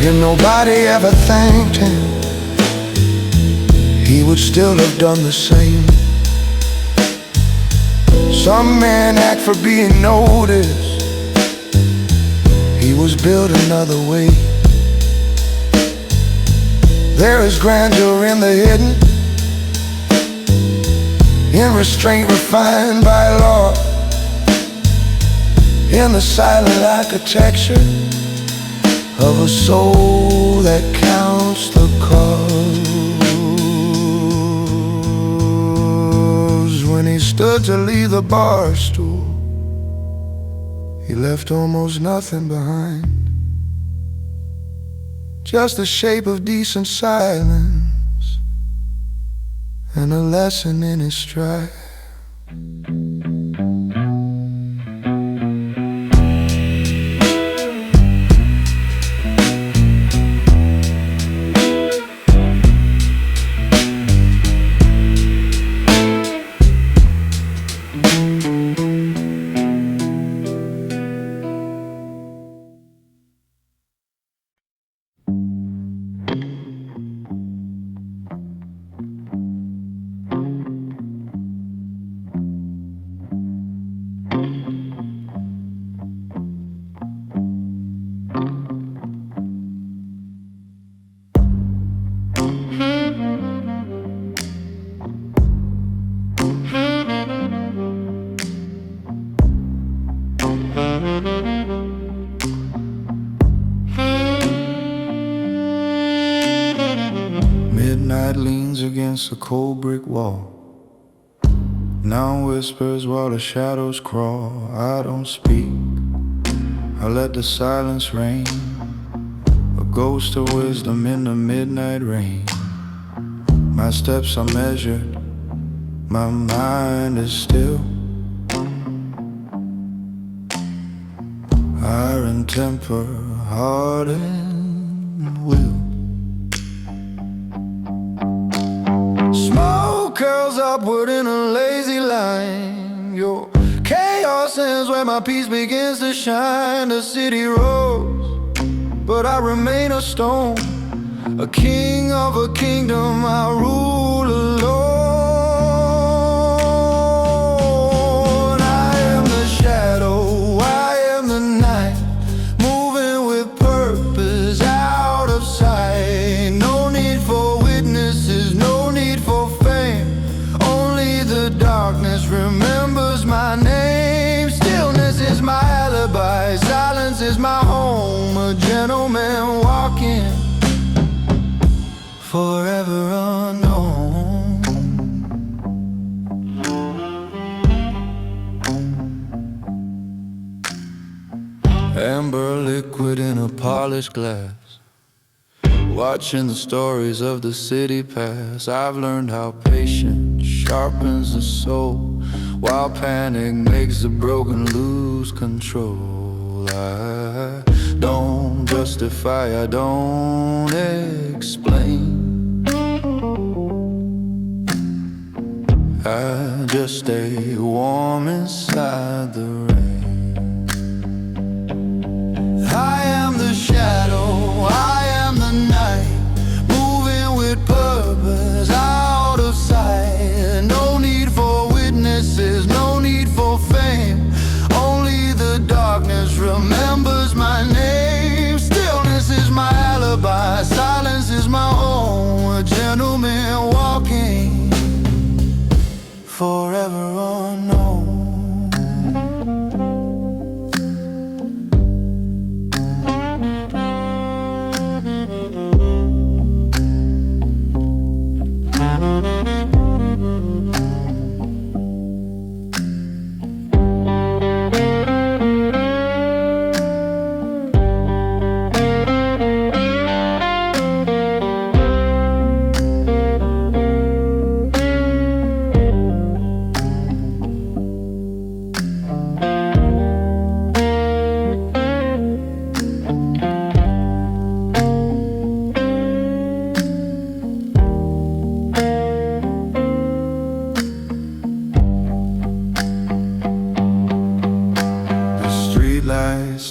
Speaker 2: If nobody ever thanked him, he would still have done the same. Some men act for being noticed, he was built another way. There is grandeur in the hidden, in restraint refined by law, in the silent architecture of a soul that counts the cause. When he stood to leave the bar stool, he left almost nothing behind, just the shape of decent silence and a lesson in his stride. Midnight leans against a cold brick wall, now whispers while the shadows crawl. I don't speak, I let the silence reign, a ghost of wisdom in the midnight rain. My steps are measured, my mind is still. Iron temper, heart and will. Smoke curls upward in a lazy line. Your chaos ends where my peace begins to shine. The city rose, but I remain a stone, a king of a kingdom I rule alone. I am the shadow, I am the night, moving with purpose out of sight. No need for witnesses, no need for fame, only the darkness remembers my name. Stillness is my alibi, silence is my home, a gentleman walking forever unknown.
Speaker 1: polished glass. Watching the stories of the city pass, I've learned how patience sharpens the soul, while panic makes the broken lose control. I don't justify, I don't explain, I just stay warm inside the rain. I am the shadow, I am the night, moving with purpose, out of sight. No need for witnesses, no need for fame, only the darkness remembers my name. Stillness is my alibi, silence is my home, a gentleman walking, forever unknown.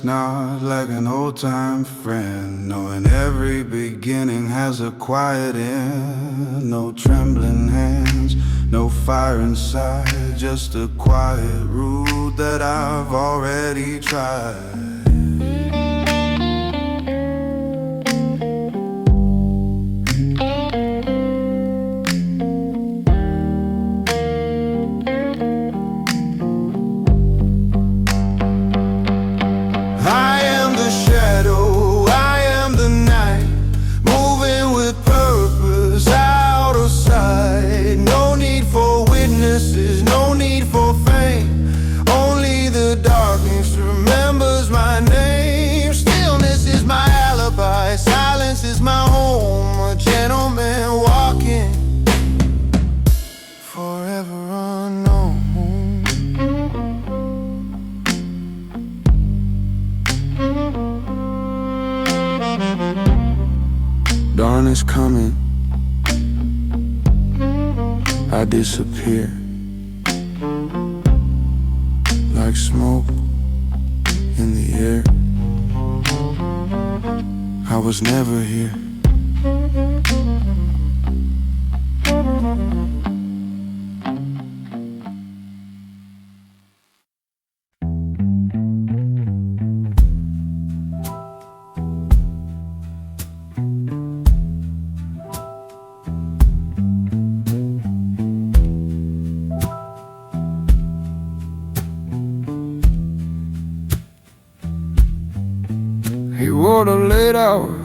Speaker 1: Not like an old-time friend, knowing every beginning has a quiet end. No trembling hands, no fire inside, just a quiet route that I've already tried. I am the shadow, I am the night, moving with purpose, out of sight. No need for witnesses, no need for fame, only the darkness remembers my name. Stillness is my alibi, silence is my home, a gentleman walking, forever unknown. Dawn is coming, I disappear like smoke in the air. I was never here. He wore the late hour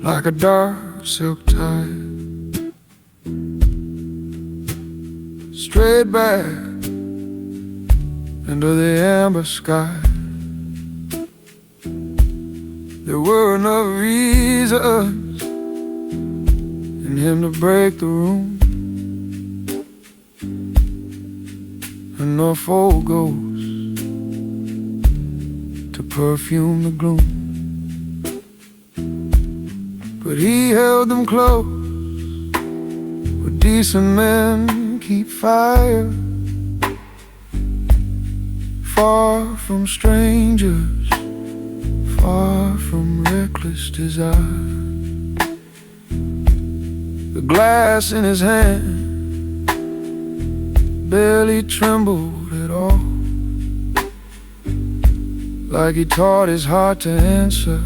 Speaker 1: like a dark silk tie, straight back into the amber sky. There were enough reasons in him to break the room, enough old ghosts to perfume the gloom. But he held them close, where decent men keep fire, far from strangers, far from reckless desire. The glass in his hand barely trembled at all, like he taught his heart to answer,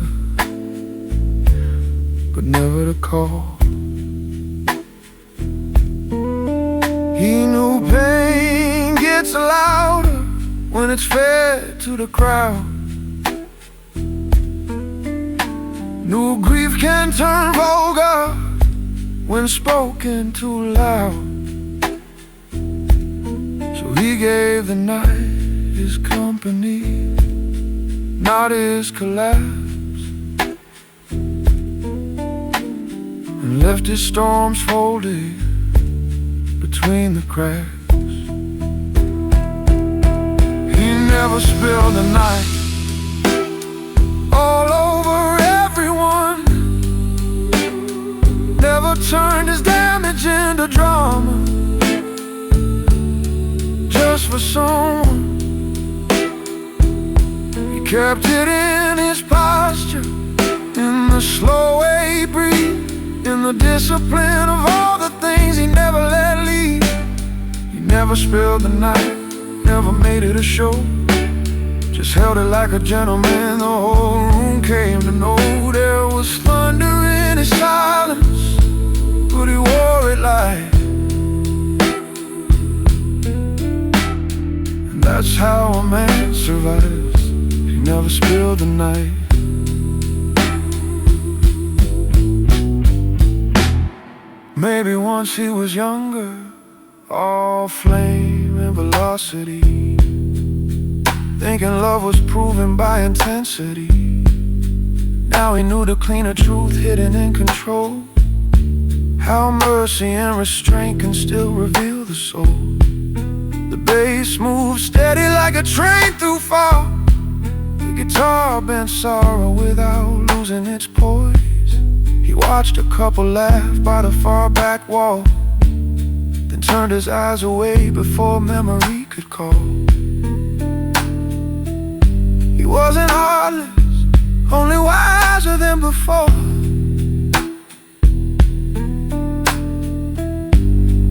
Speaker 1: but never to call. He knew pain gets louder when it's fed to the crowd. Knew grief can turn vulgar when spoken too loud. So he gave the night his company,
Speaker 2: not his collapse, and left his storms folded between the cracks. He never spilled the night all over everyone, never turned his damage into drama just for someone. He kept it in his posture, in the slow way he breathed, in the discipline of all the things he never let leave. He never spilled the night, never made it a show, just held it like a gentleman. The whole room came to know there was thunder in his silence, but he wore it like. And that's how a man survives. He never spilled the night. Maybe once he was younger, all flame and velocity, thinking love was proven by intensity. Now he knew the cleaner truth hidden in control, how mercy and restraint can still reveal the soul. The bass moved steady like a train through fog, the guitar bent sorrow without losing its poise. He watched a couple laugh by the far back wall, then turned his eyes away before memory could call. He wasn't heartless, only wiser than before.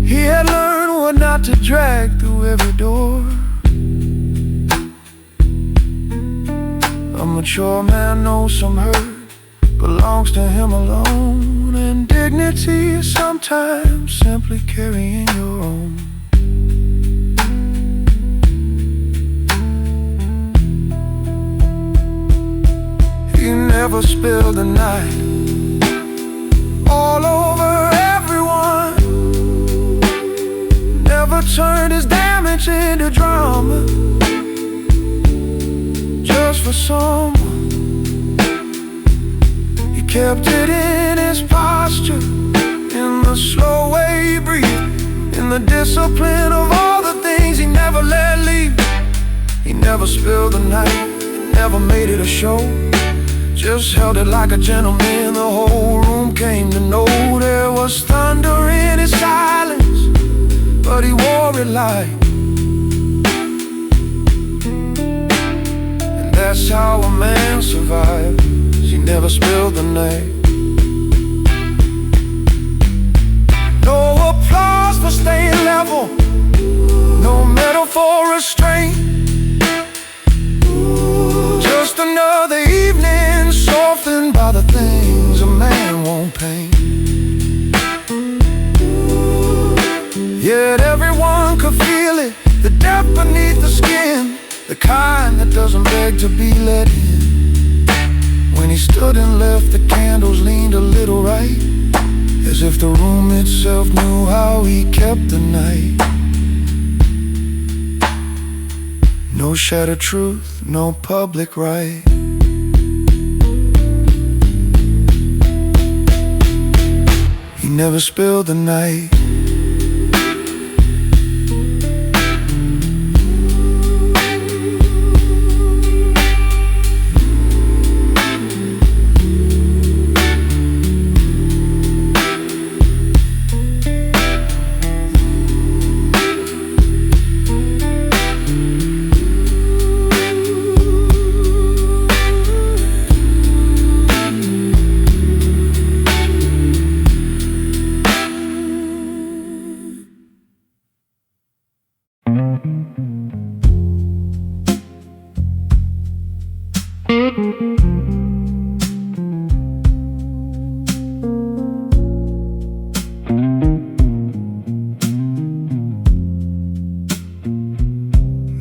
Speaker 2: He had learned what not to drag through every door. A mature man knows some hurt belongs to him alone, and dignity is sometimes simply carrying your own. He never spilled the night all over everyone, never turned his damage into drama just for someone. He kept it in his posture, in the slow way he breathed, in the discipline of all the things he never let leave. He never spilled the night, never made it a show, just held it like a gentleman. The whole room came to know there was thunder in his silence, but he wore it like. And that's how a man survives. He never spilled the night. No applause for staying level, no medal for restraint, just another evening softened by the things a man won't paint. Yet everyone could feel it, the depth beneath the skin, the kind that doesn't beg to be let in. When he stood and left, the candles leaned a little right, as if the room itself knew how he kept the night. No shattered truth, no public right. He never spilled the night.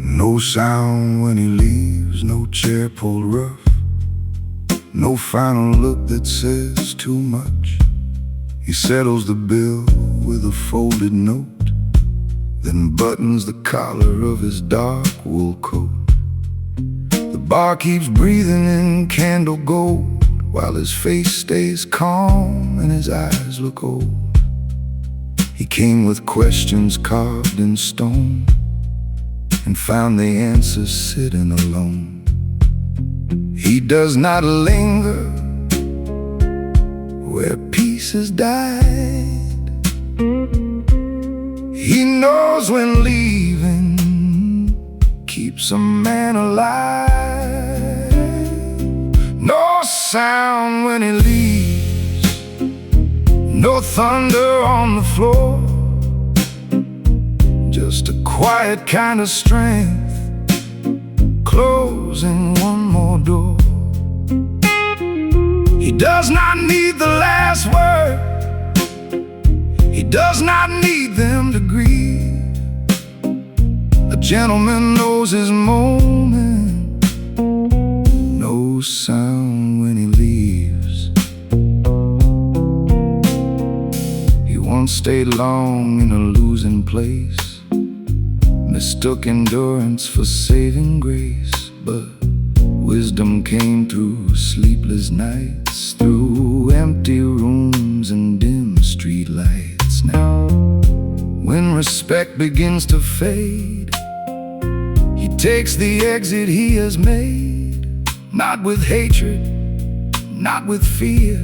Speaker 1: No sound when he leaves, no chair pulled rough, no final look that says too much. He settles the bill with a folded note, then buttons the collar of his dark wool coat. The bar keeps breathing in candle gold, while his face stays calm and his eyes look old. He came with questions carved in stone, and found the answers sitting alone. He does not linger where peace has died. He knows when leaving keeps a man alive. No sound when he leaves, no thunder on the floor, just a quiet kind of strength, closing one more door. He does not need the last word, he does not need them to grieve. A gentleman knows his moment, no sound when he leaves. He once stayed long in a losing place, mistook endurance for saving grace. But wisdom came through sleepless nights, through empty rooms and dim street lights. Now, when respect begins to fade, he takes the exit he has made, not with hatred, not with fear,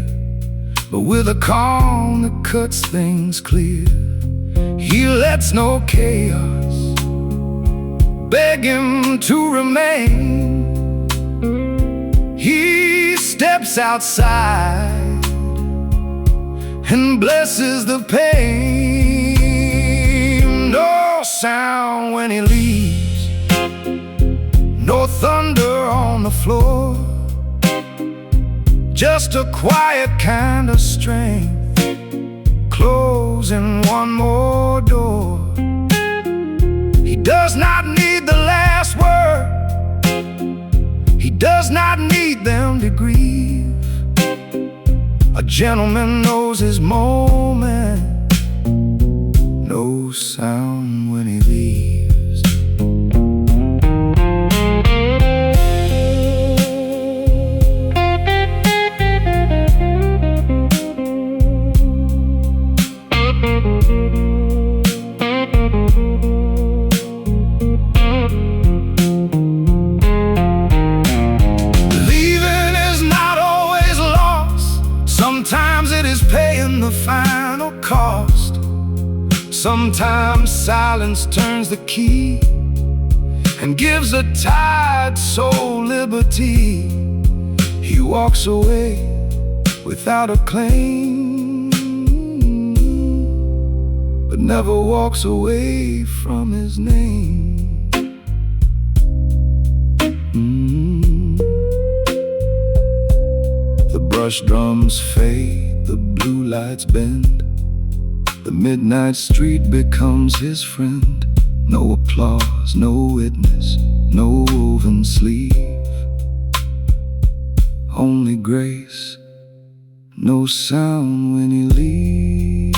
Speaker 1: but with a calm that cuts things clear. He lets no chaos beg him to remain. He steps outside and blesses the pain. No sound when he leaves, no thunder on the floor, just a quiet kind of strength, closing one more door. He does not need the last word, he does not need them to grieve. A gentleman knows his moment, no sound when he leaves. Sometimes it is paying the final cost. Sometimes silence turns the key and gives a tired soul liberty. He walks away without a claim, but never walks away from his name. The brush drums fade, the blue lights bend, the midnight street becomes his friend. No applause, no witness, no woven sleeve, only grace, no sound when he leaves.